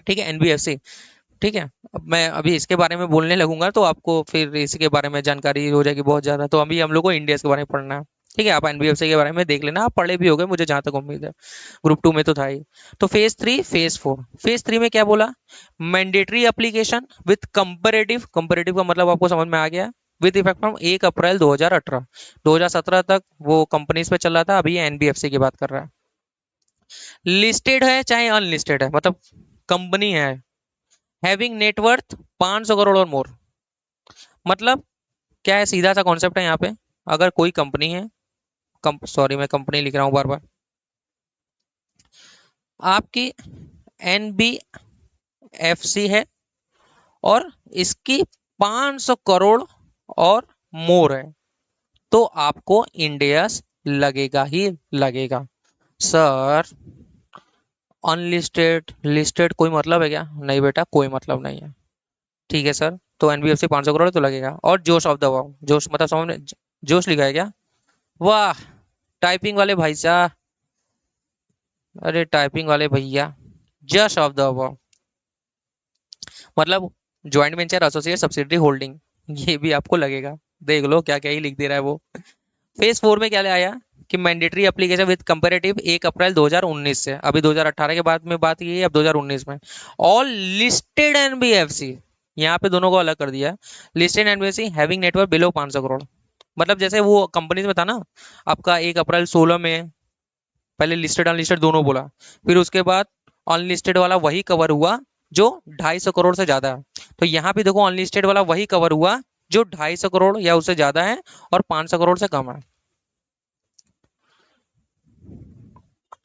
ठीक है, एनबीएफसी। ठीक है, अब मैं अभी इसके बारे में बोलने लगूंगा तो आपको फिर इसके बारे में जानकारी हो जाएगी बहुत ज्यादा, तो अभी हम लोग को इंडिया के बारे में पढ़ना है। ठीक है, आप एनबीएफसी के बारे में देख लेना, आप पढ़े भी होगे मुझे जहां तक उम्मीद है, ग्रुप 2 में तो था ही। तो फेज 3 फेज 4, फेज 3 में क्या बोला, mandatory application with comparative, comparative का मतलब आपको समझ में आ गया, विद इफेक्ट फ्रॉम 1 अप्रैल 2018। 2017 तक वो कंपनीज पे चल रहा था, अभी ये एनबीएफसी की बात कर रहा है। लिस्टेड है चाहे अनलिस्टेड है, मतलब कंपनी है, हैविंग नेटवर्थ 500 करोड़ और मोर। मतलब क्या है, सीधा सा कॉन्सेप्ट है यहाँ पे, अगर कोई कंपनी है, सॉरी मैं कंपनी लिख रहा हूँ बार बार, आपकी एनबीएफसी है और इसकी 500 करोड़ और मोर है, तो आपको इंडियस लगेगा ही लगेगा। सर अनलिस्टेड लिस्टेड कोई मतलब है क्या? नहीं बेटा कोई मतलब नहीं है। ठीक है सर, तो एनबीएफसी 500 करोड़ तो लगेगा। और जोश ऑफ द वाव, जोश मतलब समझ में जोश लिखा है क्या? वाह, टाइपिंग वाले भाई साहब, अरे टाइपिंग वाले भैया, जस्ट ऑफ द अबव, मतलब joint venture associate subsidiary holding, ये भी आपको लगेगा। देख लो क्या क्या ही लिख दे रहा है वो। फेज 4 में क्या ले आया कि मैंडेटरी एप्लीकेशन विद कंपैरेटिव 1 अप्रैल 2019 से, अभी 2018 के बाद में बात की है, अब 2019 में ऑल लिस्टेड एनबीएफसी, यहाँ पे दोनों को अलग कर दिया। Listed NBFC having net worth below 500 crore, मतलब जैसे वो कंपनीज में था ना आपका 1 अप्रैल 16 में, पहले लिस्टेड अनलिस्टेड दोनों बोला, फिर उसके बाद अनलिस्टेड वाला वही कवर हुआ जो 250 करोड़ से ज्यादा है। तो यहाँ पे देखो अनलिस्टेड वाला वही कवर हुआ जो 250 करोड़ या उससे ज्यादा है और 500 करोड़ से कम है।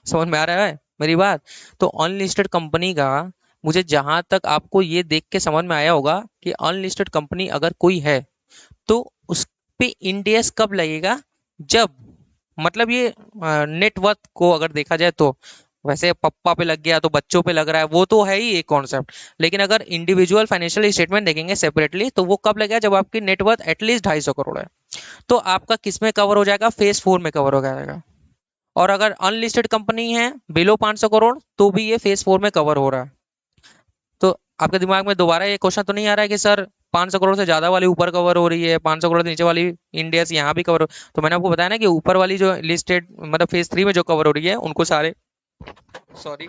समझ में आ रहा है मेरी बात? तो अनलिस्टेड कंपनी का, मुझे जहां तक आपको ये देख के समझ में आया होगा कि अनलिस्टेड कंपनी अगर कोई है तो उस पे इंडेक्स कब लगेगा, जब, मतलब ये नेटवर्थ को अगर देखा जाए तो, वैसे पप्पा पे लग गया तो बच्चों पे लग रहा है, वो तो है ही एक कॉन्सेप्ट, लेकिन अगर इंडिविजुअल फाइनेंशियल स्टेटमेंट देखेंगे सेपरेटली तो वो कब लगेगा, जब आपकी नेटवर्थ एटलीस्ट 250 करोड़ है। तो आपका किस में कवर हो जाएगा, फेज 4 में कवर हो जाएगा। और अगर अनलिस्टेड कंपनी है बिलो 500 करोड़ तो भी ये फेज 4 में कवर हो रहा है। तो आपके दिमाग में दोबारा ये क्वेश्चन तो नहीं आ रहा है कि सर 500 करोड़ से ज्यादा वाली ऊपर कवर हो रही है, 500 करोड़ से नीचे वाली इंडियस यहाँ भी कवर हो, तो मैंने आपको बताया ना कि ऊपर वाली जो लिस्टेड मतलब फेज 3 में जो कवर हो रही है उनको सारे, सॉरी,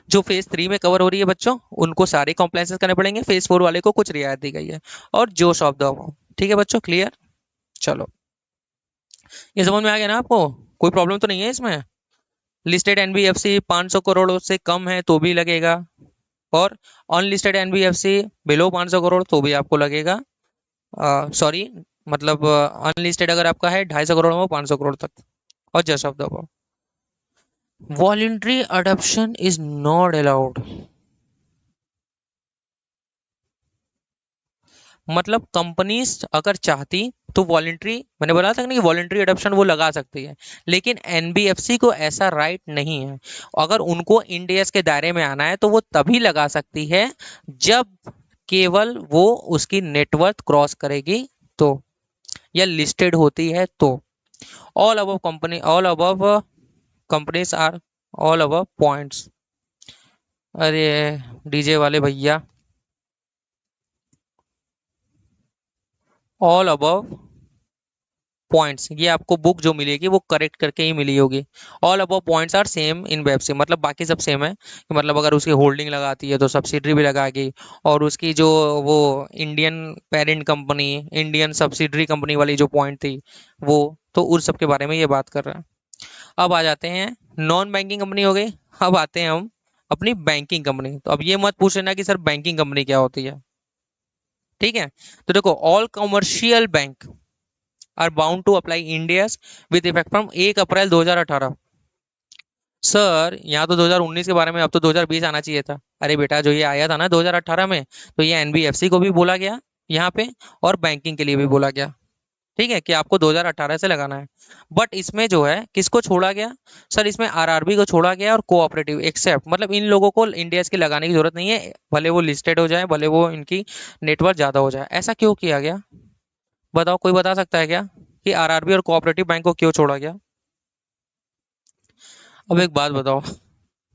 जो फेज 3 में कवर हो रही है बच्चों उनको सारे कॉम्प्लायंसेस करने पड़ेंगे, फेज 4 वाले को कुछ रियायत दी गई है। और जोश ऑफ द अबाउट, ठीक है बच्चों, क्लियर? चलो, ये समझ में आ गया ना आपको? कोई प्रॉब्लम तो नहीं है इसमें? लिस्टेड एनबीएफसी 500 करोड़ से कम है तो भी लगेगा, और अनलिस्टेड एनबीएफसी बिलो 500 करोड़ तो भी आपको लगेगा। सॉरी, मतलब अनलिस्टेड अगर आपका है 250 करोड़ में 500 करोड़ तक। और just of the above, voluntary adoption is not allowed, मतलब कंपनीज अगर चाहती तो वॉलंटरी, मैंने बोला था ना कि वॉलंटरी अडॉप्शन वो लगा सकती है, लेकिन एनबीएफसी को ऐसा राइट नहीं है। अगर उनको इंडियस के दायरे में आना है तो वो तभी लगा सकती है जब केवल वो उसकी नेटवर्थ क्रॉस करेगी तो, या लिस्टेड होती है तो। All above company, all above companies are, all above points, अरे डीजे वाले भैया, ऑल अबव पॉइंट्स, ये आपको बुक जो मिलेगी वो करेक्ट करके ही मिली होगी। All above points are same in web से, मतलब बाकी सब सेम है कि मतलब अगर उसकी होल्डिंग लगाती है तो सब्सिडरी भी लगाएगी, और उसकी जो वो Indian parent company, Indian subsidiary company वाली जो पॉइंट थी वो, तो उस सब के बारे में ये बात कर रहा है। अब आ जाते हैं, नॉन बैंकिंग कंपनी हो गई, अब आते हैं हम अपनी बैंकिंग कंपनी। तो अब ये मत पूछ लेना कि सर बैंकिंग कंपनी क्या होती है, ठीक है? तो देखो, all commercial bank are bound to apply Ind AS with effect from 1 April 2018। Sir यहाँ तो 2019 के बारे में, अब तो 2020 आना चाहिए था। अरे बेटा, जो ये आया था ना 2018 में, तो ये एनबीएफसी को भी बोला गया यहाँ पे, और बैंकिंग के लिए भी बोला गया, ठीक है, कि आपको 2018 से लगाना है। बट इसमें जो है किसको छोड़ा गया, सर इसमें आरआरबी को छोड़ा गया और कोऑपरेटिव एक्सेप्ट, मतलब इन लोगों को इंडियस की लगाने की जरूरत नहीं है, भले वो लिस्टेड हो जाए, भले वो इनकी नेटवर्क ज्यादा हो जाए। ऐसा क्यों किया गया, बताओ, कोई बता सकता है क्या कि आरआरबी और कोऑपरेटिव बैंक को क्यों छोड़ा गया? अब एक बात बताओ,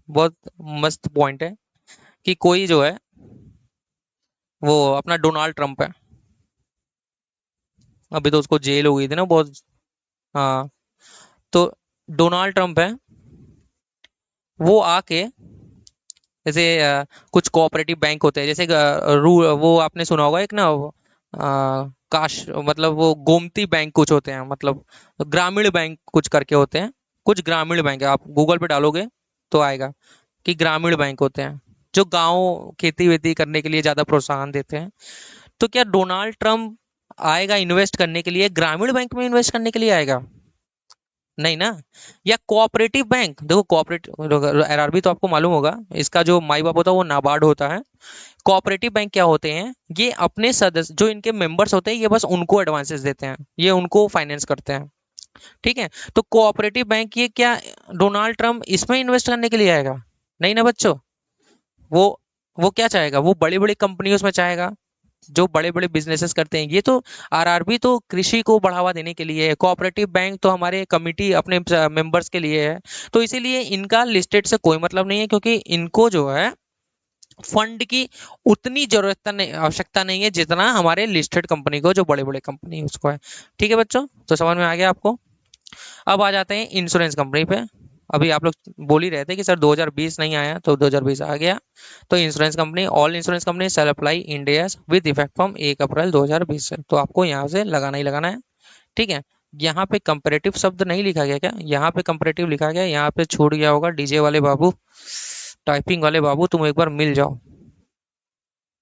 बहुत मस्त पॉइंट है, कि कोई जो है वो अपना डोनाल्ड ट्रंप है, अभी तो उसको जेल हो गई थी ना बहुत। हाँ, तो डोनाल्ड ट्रंप है, वो आके, जैसे कुछ कोऑपरेटिव बैंक होते हैं, जैसे वो आपने सुना होगा एक ना, काश, मतलब वो गोमती बैंक कुछ होते हैं, मतलब ग्रामीण बैंक कुछ करके होते हैं, कुछ ग्रामीण बैंक है, आप गूगल पे डालोगे तो आएगा कि ग्रामीण बैंक होते हैं जो गांव खेती वेती करने के लिए ज्यादा प्रोत्साहन देते हैं। तो क्या डोनाल्ड ट्रंप आएगा इन्वेस्ट करने के लिए ग्रामीण बैंक में, इन्वेस्ट करने के लिए आएगा? नहीं ना। या कोऑपरेटिव बैंक, देखो कोऑपरेटिव आरआरबी तो आपको मालूम होगा, इसका जो माई बाप होता है वो नाबार्ड होता है। कोऑपरेटिव बैंक क्या होते हैं, ये अपने सदस्य जो इनके मेंबर्स होते हैं ये बस उनको एडवांसेस देते हैं, ये उनको फाइनेंस करते हैं, ठीक है? तो कोऑपरेटिव बैंक, ये क्या डोनाल्ड ट्रंप इसमें इन्वेस्ट करने के लिए आएगा? नहीं ना बच्चों। वो वो क्या चाहेगा, वो बड़ी बड़ी कंपनियों में चाहेगा, जो बड़े बड़े बिजनेसेस करते हैं, ये तो आरआरबी तो कृषि को बढ़ावा देने के लिए है, कोऑपरेटिव बैंक तो हमारे कमिटी अपने मेंबर्स के लिए है। तो इसीलिए इनका लिस्टेड से कोई मतलब नहीं है, क्योंकि इनको जो है फंड की उतनी जरूरत नहीं, आवश्यकता नहीं है जितना हमारे लिस्टेड कंपनी को, जो बड़े बड़े कंपनी उसको है। ठीक है बच्चों, तो समझ में आ गया आपको। अब आ जाते हैं इंश्योरेंस कंपनी पे। अभी आप लोग बोल ही रहे थे कि सर 2020 नहीं आया, तो 2020 आ गया। तो insurance company, all insurance company shall apply Ind AS with effect from 1 April 2020 से, तो आपको यहाँ से लगाना ही लगाना है। ठीक है, यहाँ पे कंपैरेटिव शब्द नहीं लिखा गया क्या? यहाँ पे कंपैरेटिव लिखा गया, यहाँ पे छूट गया होगा। डीजे वाले बाबू, टाइपिंग वाले बाबू, तुम एक बार मिल जाओ।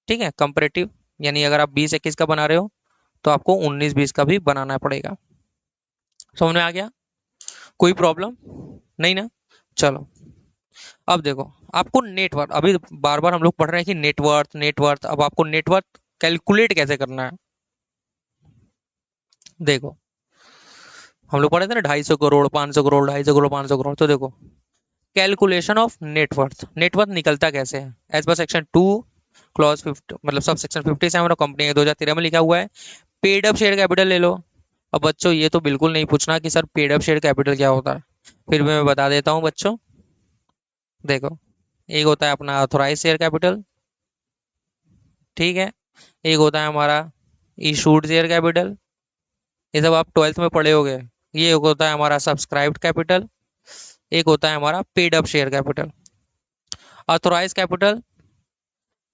ठीक है, कंपैरेटिव यानी अगर आप 20-21 का बना रहे हो तो आपको 19-20 का भी बनाना पड़ेगा। समझ में आ गया? कोई प्रॉब्लम नहीं ना? चलो, अब देखो, आपको नेटवर्थ, अभी बार बार हम लोग पढ़ रहे हैं कि नेटवर्थ नेटवर्थ, अब आपको नेटवर्थ कैलकुलेट कैसे करना है। देखो, हम लोग पढ़े थे ना 250 करोड़, 500 करोड़, 250 करोड़, 500 करोड़। तो देखो, कैलकुलेशन ऑफ नेटवर्थ, नेटवर्थ निकलता कैसे है? एज पर सेक्शन 2 क्लॉज 50, मतलब सब सेक्शन 57 और कंपनी 2013 में लिखा हुआ है, पेड अप शेयर कैपिटल ले लो। अब बच्चों ये तो बिल्कुल नहीं पूछना कि sir paid up share capital क्या होता है, फिर भी मैं बता देता हूँ बच्चों। देखो, एक होता है अपना ऑथोराइज शेयर कैपिटल, ठीक है, एक होता है हमारा इशूड शेयर कैपिटल, ये सब आप 12th में पढ़े होगे। ये एक होता है हमारा सब्सक्राइब्ड कैपिटल, एक होता है हमारा paid up share capital. Authorise capital,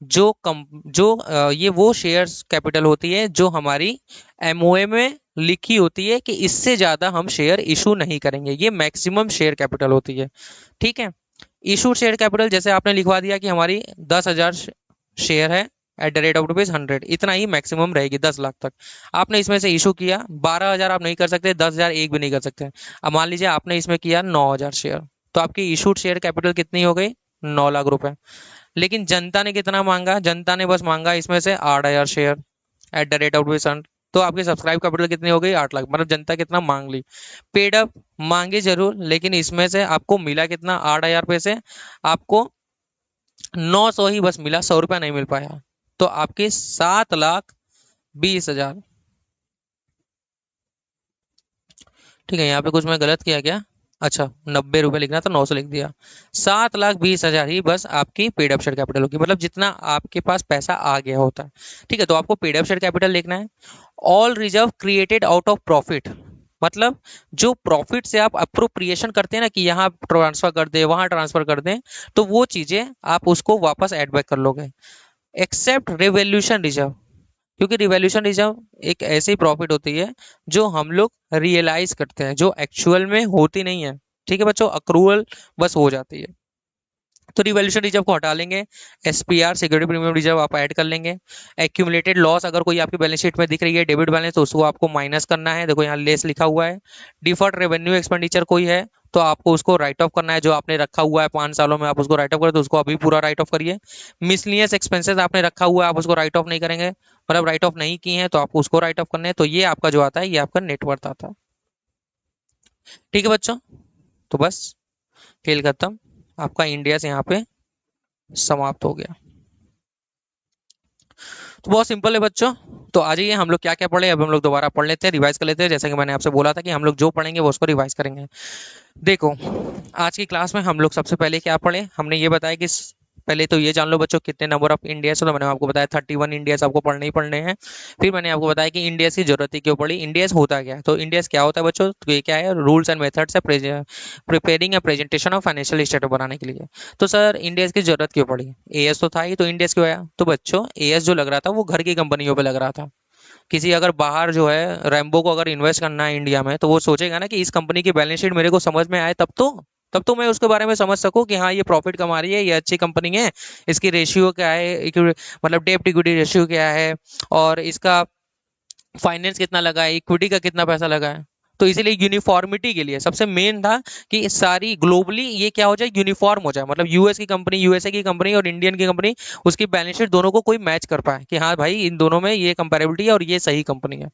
ये वो शेयर्स कैपिटल होती है जो हमारी एमओए में लिखी होती है कि इससे ज्यादा हम शेयर इशू नहीं करेंगे, ये मैक्सिमम शेयर कैपिटल होती है। ठीक है, इशू शेयर कैपिटल जैसे आपने लिखवा दिया कि हमारी 10,000 शेयर है एट द रेट ऑफ ₹100, इतना ही मैक्सिमम रहेगी 10 लाख तक। आपने इसमें से इशू किया 12,000, आप नहीं कर सकते, 10,000 एक भी नहीं कर सकते। अब मान लीजिए आपने इसमें किया 9,000 शेयर, तो आपकी इशूड शेयर कैपिटल कितनी हो गई? 9 लाख रुपए। लेकिन जनता ने कितना मांगा? जनता ने बस मांगा इसमें से 8,000 share at the rate of ₹100, तो आपकी सब्सक्राइब कैपिटल कितनी हो गई? 8 लाख। मतलब जनता कितना मांग ली? पेड अप मांगे जरूर, लेकिन इसमें से आपको मिला कितना? 8,000 पे से आपको 900 ही बस मिला, 100 रुपया नहीं मिल पाया। तो आपके 7,20,000। ठीक है, यहाँ पे कुछ मैं गलत किया क्या? अच्छा, 90 रुपए लिखना था, 900 लिख दिया। 7,20,000 ही बस आपकी पेड अप शेयर कैपिटल होगी, मतलब जितना आपके पास पैसा आ गया होता है। ठीक है, तो आपको पेड अप शेयर कैपिटल लिखना है। All reserve created out of profit, मतलब जो प्रॉफिट से आप अप्रोप्रिएशन करते हैं ना, कि यहाँ ट्रांसफर कर दे, वहां ट्रांसफर कर दें, तो वो चीजें आप उसको वापस एड बैक कर लोगे। एक्सेप्ट रिवोल्यूशन रिजर्व, क्योंकि रिवॉल्यूशन रिजर्व एक ऐसी प्रॉफिट होती है जो हम लोग रियलाइज करते हैं, जो एक्चुअल में होती नहीं है। ठीक है बच्चों, अक्रूवल बस हो जाती है। तो रिवॉल्यूशन रिजर्व को हटा लेंगे, एसपीआर सिक्योरिटी प्रीमियम रिजर्व आप ऐड कर लेंगे। एक्यूमुलेटेड लॉस अगर कोई आपकी बैलेंस शीट में दिख रही है डेबिट बैलेंस, तो उसको आपको माइनस करना है। देखो यहाँ लेस लिखा हुआ है। डिफर्ड रेवेन्यू एक्सपेंडिचर कोई है तो आपको उसको राइट ऑफ करना है, जो आपने रखा हुआ है 5 सालों में आप उसको राइट ऑफ करें, तो उसको अभी पूरा राइट ऑफ करिए। मिसलिनियस एक्सपेंसेस आपने रखा हुआ है, आप उसको राइट ऑफ नहीं करेंगे, मतलब राइट ऑफ नहीं किए हैं तो आपको उसको राइट ऑफ करना है। तो ये आपका जो आता है, ये आपका नेटवर्थ आता है। ठीक है बच्चों, तो बस खेल खत्म, आपका इंडिया से यहाँ पे समाप्त हो गया। तो बहुत सिंपल है बच्चों। तो आ जाइए, हम लोग क्या क्या पढ़े अब हम लोग दोबारा पढ़ लेते हैं, रिवाइज कर लेते हैं। जैसा कि मैंने आपसे बोला था कि हम लोग जो पढ़ेंगे वो उसको रिवाइज करेंगे। देखो, आज की क्लास में हम लोग सबसे पहले क्या पढ़े, हमने ये बताया कि पहले तो ये जान लो बच्चों कितने नंबर ऑफ इंडियाज, तो मैंने आपको बताया 31 इंडियाज आपको पढ़ने ही पढ़ने हैं। फिर मैंने आपको बताया कि इंडियाज की जरूरत ही क्यों पड़ी, इंडियाज होता क्या है। तो इंडियाज क्या होता है बच्चों, तो ये क्या है, रूल्स एंड मेथड्स है preparing A presentation of financial statement बनाने के लिए। तो सर इंडियाज की जरूरत क्यों पड़ी? एएस तो था ही, तो इंडियाज क्यों आया? तो बच्चों एएस जो लग रहा था वो घर की कंपनियों पे लग रहा था। किसी अगर बाहर जो है रैम्बो को अगर इन्वेस्ट करना है इंडिया में, तो वो सोचेगा ना कि इस कंपनी की बैलेंस शीट मेरे को समझ में आए, तब तो मैं उसके बारे में समझ सकूं कि हाँ ये प्रॉफिट कमा रही है, ये अच्छी कंपनी है, इसकी रेशियो क्या है, मतलब डेप्ट इक्विटी रेशियो क्या है, और इसका फाइनेंस कितना लगा है, इक्विटी का कितना पैसा लगा है। तो इसीलिए यूनिफॉर्मिटी के लिए सबसे मेन था कि सारी ग्लोबली ये क्या हो जाए, यूनिफॉर्म हो जाए, मतलब यूएस की कंपनी, यूएसए की कंपनी और इंडियन की कंपनी, उसकी बैलेंस शीट दोनों को कोई मैच कर पाए कि हाँ भाई इन दोनों में ये कंपेरेबिलिटी है और ये सही कंपनी है।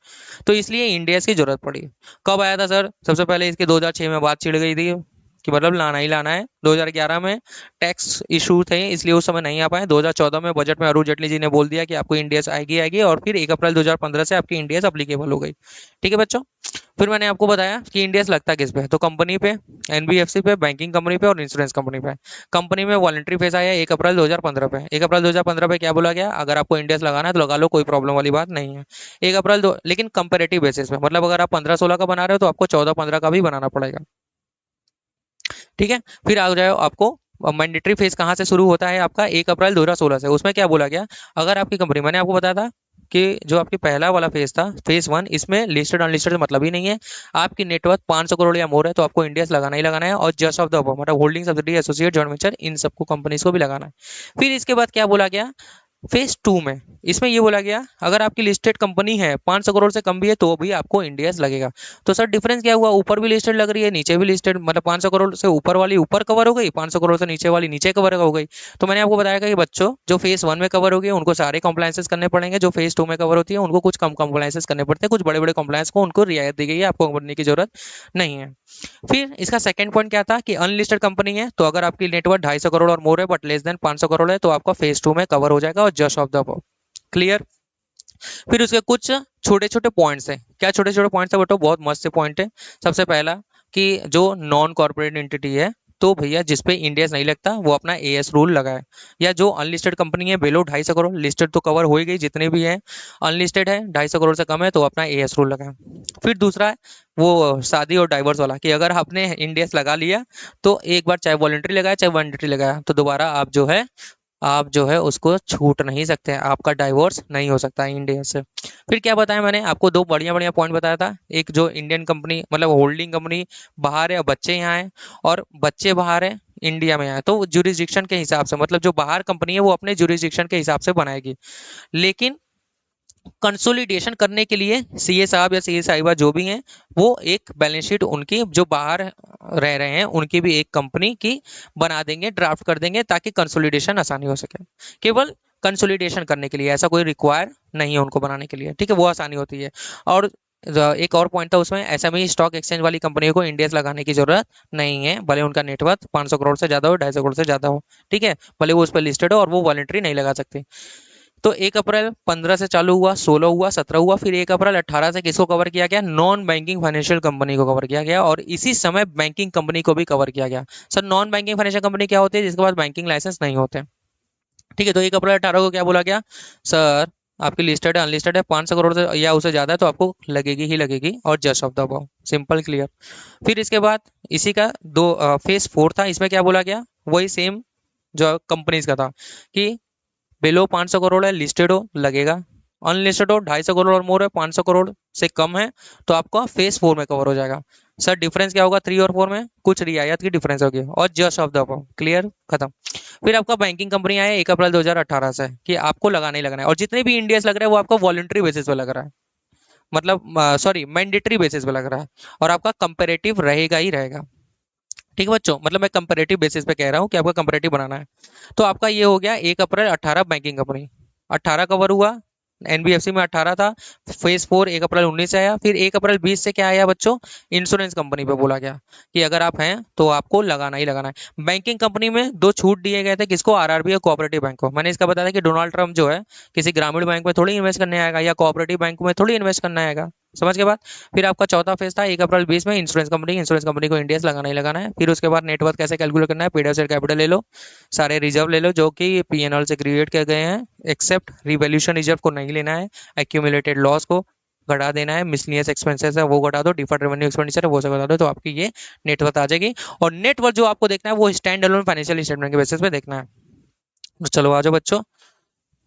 तो इसलिए इंडिया की जरूरत पड़ी। कब आया था सर? सबसे पहले इसके 2006 में बात छिड़ गई थी, कि मतलब लाना ही लाना है। 2011 में टैक्स इशू थे इसलिए उस समय नहीं आ पाए। 2014 में बजट में अरुण जेटली जी ने बोल दिया कि आपको इंडियस आएगी आएगी, और फिर 1 अप्रैल 2015 से आपकी इंडियस अप्लीकेबल हो गई। ठीक है बच्चों। फिर मैंने आपको बताया कि इंडियस लगता किस पे है, तो कंपनी पे, एनबीएफसी पे, बैंकिंग कंपनी पे और इंश्योरेंस कंपनी पे। कंपनी में वॉलंटरी फेज आया 1 अप्रैल 2015 पे। 1 अप्रैल 2015 पे क्या बोला गया, अगर आपको इंडियस लगाना है तो लगा लो, कोई प्रॉब्लम वाली बात नहीं है। 1 अप्रैल दो, लेकिन कंपेरेटिव बेसिस पे, मतलब अगर आप 15-16 का बना रहे हो तो आपको 14-15 का भी बनाना पड़ेगा। ठीक है। फिर आ जाओ आपको मैंडेटरी फेज कहाँ से शुरू होता है आपका, 1 अप्रैल 2016 से। उसमें क्या बोला गया, अगर आपकी कंपनी, मैंने आपको बताया था कि जो आपकी पहला वाला फेज था, फेज वन, इसमें लिस्टेड अनलिस्टेड मतलब ही नहीं है। आपकी नेटवर्थ 500 करोड़ या मोर है तो आपको इंडियस लगाना ही लगाना है, और जस्ट ऑफ द अबव मतलब holding subsidy associate joint venture इन सबको कंपनीज को भी लगाना है। फिर इसके बाद क्या बोला गया, फेज टू में, इसमें ये बोला गया अगर आपकी लिस्टेड कंपनी है 500 करोड़ से कम भी है तो भी आपको इंडियस लगेगा। तो सर डिफरेंस क्या हुआ, ऊपर भी लिस्टेड लग रही है नीचे भी लिस्टेड, मतलब 500 करोड़ से ऊपर वाली ऊपर कवर हो गई, 500 करोड़ से नीचे वाली नीचे कवर हो गई। तो मैंने आपको बताया कि बच्चों जो फेज वन में कवर हो गई उनको सारे कंप्लायंसेस करने पड़ेंगे, जो फेज टू में कवर होती है उनको कुछ कम कंप्लायंसेस करने पड़ते हैं, कुछ बड़े बड़े कंप्लायंस को उनको रियायत दी गई है, आपको करने की जरूरत नहीं है। फिर इसका सेकंड पॉइंट क्या था कि अनलिस्टेड कंपनी है तो अगर आपकी नेटवर्थ 250 करोड़ और मोर है बट लेस देन 500 करोड़ है तो आपका फेज टू में कवर हो जाएगा, और just of the above. Clear. फिर उसके कुछ छोटे छोटे पॉइंट्स हैं, क्या छोटे छोटे पॉइंट्स है बेटो, बहुत मस्त से पॉइंट है। सबसे पहला कि जो नॉन कॉर्पोरेट एंटिटी है, तो भैया जिसपे इंडियस नहीं लगता वो अपना एएस रूल लगाए, या जो अनलिस्टेड कंपनी है बिलो 250 करोड़, लिस्टेड तो कवर हो ही गई जितने भी है, अनलिस्टेड है 250 करोड़ से कम है तो अपना एएस रूल लगाए। फिर दूसरा है वो शादी और डाइवर्स वाला, कि अगर आपने इंडियस लगा लिया तो एक बार चाहे वॉलंटरी लगाया चाहे वॉलंटरी लगाया तो दोबारा आप जो है उसको छूट नहीं सकते, आपका डाइवोर्स नहीं हो सकता है इंडिया से। फिर क्या बताया मैंने आपको, दो बढ़िया बढ़िया पॉइंट बताया था। एक जो इंडियन कंपनी मतलब होल्डिंग कंपनी बाहर है और बच्चे यहाँ हैं, और बच्चे बाहर है इंडिया में आए तो जुरिस्डिक्शन के हिसाब से, मतलब जो बाहर कंपनी है वो अपने जुरिस्डिक्शन के हिसाब से बनाएगी। लेकिन कंसोलिडेशन करने के लिए सीए साहब या सीए साहिबा जो भी हैं, वो एक बैलेंस शीट उनकी जो बाहर रह रहे हैं उनकी भी एक कंपनी की बना देंगे, ड्राफ्ट कर देंगे, ताकि कंसोलिडेशन आसानी हो सके। केवल कंसोलिडेशन करने के लिए, ऐसा कोई रिक्वायर नहीं है उनको बनाने के लिए, ठीक है, वो आसानी होती है। और एक और पॉइंट था उसमें, एसएमई स्टॉक एक्सचेंज वाली कंपनियों को इंडियस लगाने की जरूरत नहीं है, भले उनका नेटवर्थ 500 करोड़ से ज्यादा हो, 250 करोड़ से ज्यादा हो, ठीक है, भले वो उस पर लिस्टेड हो और वो वॉलेंट्री नहीं लगा सकते। तो 1 अप्रैल 15 से चालू हुआ, 16 हुआ, 17 हुआ, फिर 1 अप्रैल 18 से किसको कवर किया गया, नॉन बैंकिंग फाइनेंशियल कंपनी को कवर किया गया, और इसी समय बैंकिंग कंपनी को भी कवर किया गया। Sir non banking financial company क्या होती है, जिसके पास बैंकिंग लाइसेंस नहीं होते। ठीक है, तो 1 अप्रैल 18 को क्या बोला गया, सर आपकी लिस्टेड है अनलिस्टेड है 500 करोड़ से या उससे ज्यादा है तो आपको लगेगी ही लगेगी, और just of the above, simple clear. फिर इसके बाद इसी का दो फेज फोर था, इसमें क्या बोला गया, वही सेम जो कंपनीज का था कि बिलो 500 करोड़ है लिस्टेड हो लगेगा, अनलिस्टेड हो 250 करोड़ और मोर है 500 करोड़ से कम है तो आपका फेज फोर में कवर हो जाएगा। सर डिफरेंस क्या होगा थ्री और फोर में, कुछ रियायत की डिफरेंस होगी, और just of the above, clear, खत्म। फिर आपका बैंकिंग कंपनी आया 1 अप्रैल 2018 से कि आपको लगाना ही लगाना है, और जितने भी इंडियस लग रहा है वो आपका वॉलंटरी बेसिस पे लग रहा है, मतलब सॉरी मैंडेटरी बेसिस पे लग रहा है, और आपका कंपेरेटिव रहेगा ही रहेगा। ठीक है बच्चों, मतलब मैं कंपेरेटिव बेसिस पे कह रहा हूँ कि आपका कंपेरेटिव बनाना है। तो आपका ये हो गया 1 अप्रैल 18 बैंकिंग कंपनी, 18 कवर हुआ, एनबीएफसी में 18 था। फेज फोर 1 अप्रैल 19 से आया, फिर 1 अप्रैल 20 से क्या आया बच्चों, इंश्योरेंस कंपनी पे बोला गया कि अगर आप हैं तो आपको लगाना ही लगाना है। बैंकिंग कंपनी में दो छूट दिए गए थे, किसको, आरआरबी और कोऑपरेटिव बैंक को। मैंने इसका बताया था कि डोनाल्ड ट्रंप जो है किसी ग्रामीण बैंक में थोड़ी इन्वेस्ट करने आएगा, या कोऑपरेटिव बैंक में थोड़ी इन्वेस्ट करने आएगा, समझ के बाद। फिर आपका चौथा फेज था 1 अप्रैल 20 में, इंश्योरेंस कंपनी को इंडियस लगाना ही लगाना है। फिर उसके बाद नेटवर्थ कैसे कैलकुलेट करना है, पीडीएफ से कैपिटल ले लो, सारे रिजर्व ले लो जो कि पीएनएल से क्रिएट किए गए हैं, एक्सेप्ट रिवॉल्यूशन रिजर्व को नहीं लेना है, एक्यूमुलेटेड लॉस को घटा देना है, मिसलिनियस एक्सपेंसेस है वो घटा दो, डिफर्ड रेवेन्यू एक्सपेंडिचर है वो सब घटा दो, तो आपकी ये नेटवर्थ आ जाएगी। और नेटवर्थ जो आपको देखना है वो स्टैंड अलोन फाइनेंशियल स्टेटमेंट के बेसिस पे देखना है। तो चलो आ जाओ बच्चों,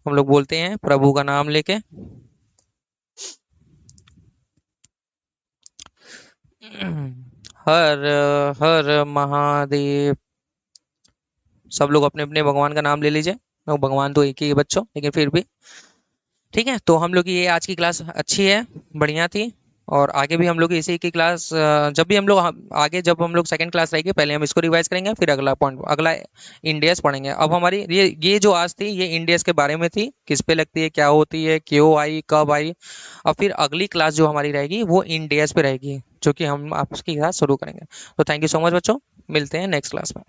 हम लोग बोलते हैं प्रभु का नाम लेके। हर हर महादेव। सब लोग अपने अपने भगवान का नाम ले लीजिए, तो भगवान तो एक ही है बच्चों, लेकिन फिर भी ठीक है। तो हम लोग की ये आज की क्लास अच्छी है, बढ़िया थी, और आगे भी हम लोग इसी की क्लास जब भी हम लोग आगे जब हम लोग सेकंड क्लास रहेगी पहले हम इसको रिवाइज करेंगे, फिर अगला पॉइंट अगला इंडियस पढ़ेंगे। अब हमारी ये जो आज थी ये इंडियस के बारे में थी, किस पे लगती है, क्या होती है, क्यों आई, कब आई। और फिर अगली क्लास जो हमारी रहेगी वो इंडियस पे रहेगी, जो कि हम आपके साथ शुरू करेंगे। तो थैंक यू सो मच बच्चों, मिलते हैं नेक्स्ट क्लास में।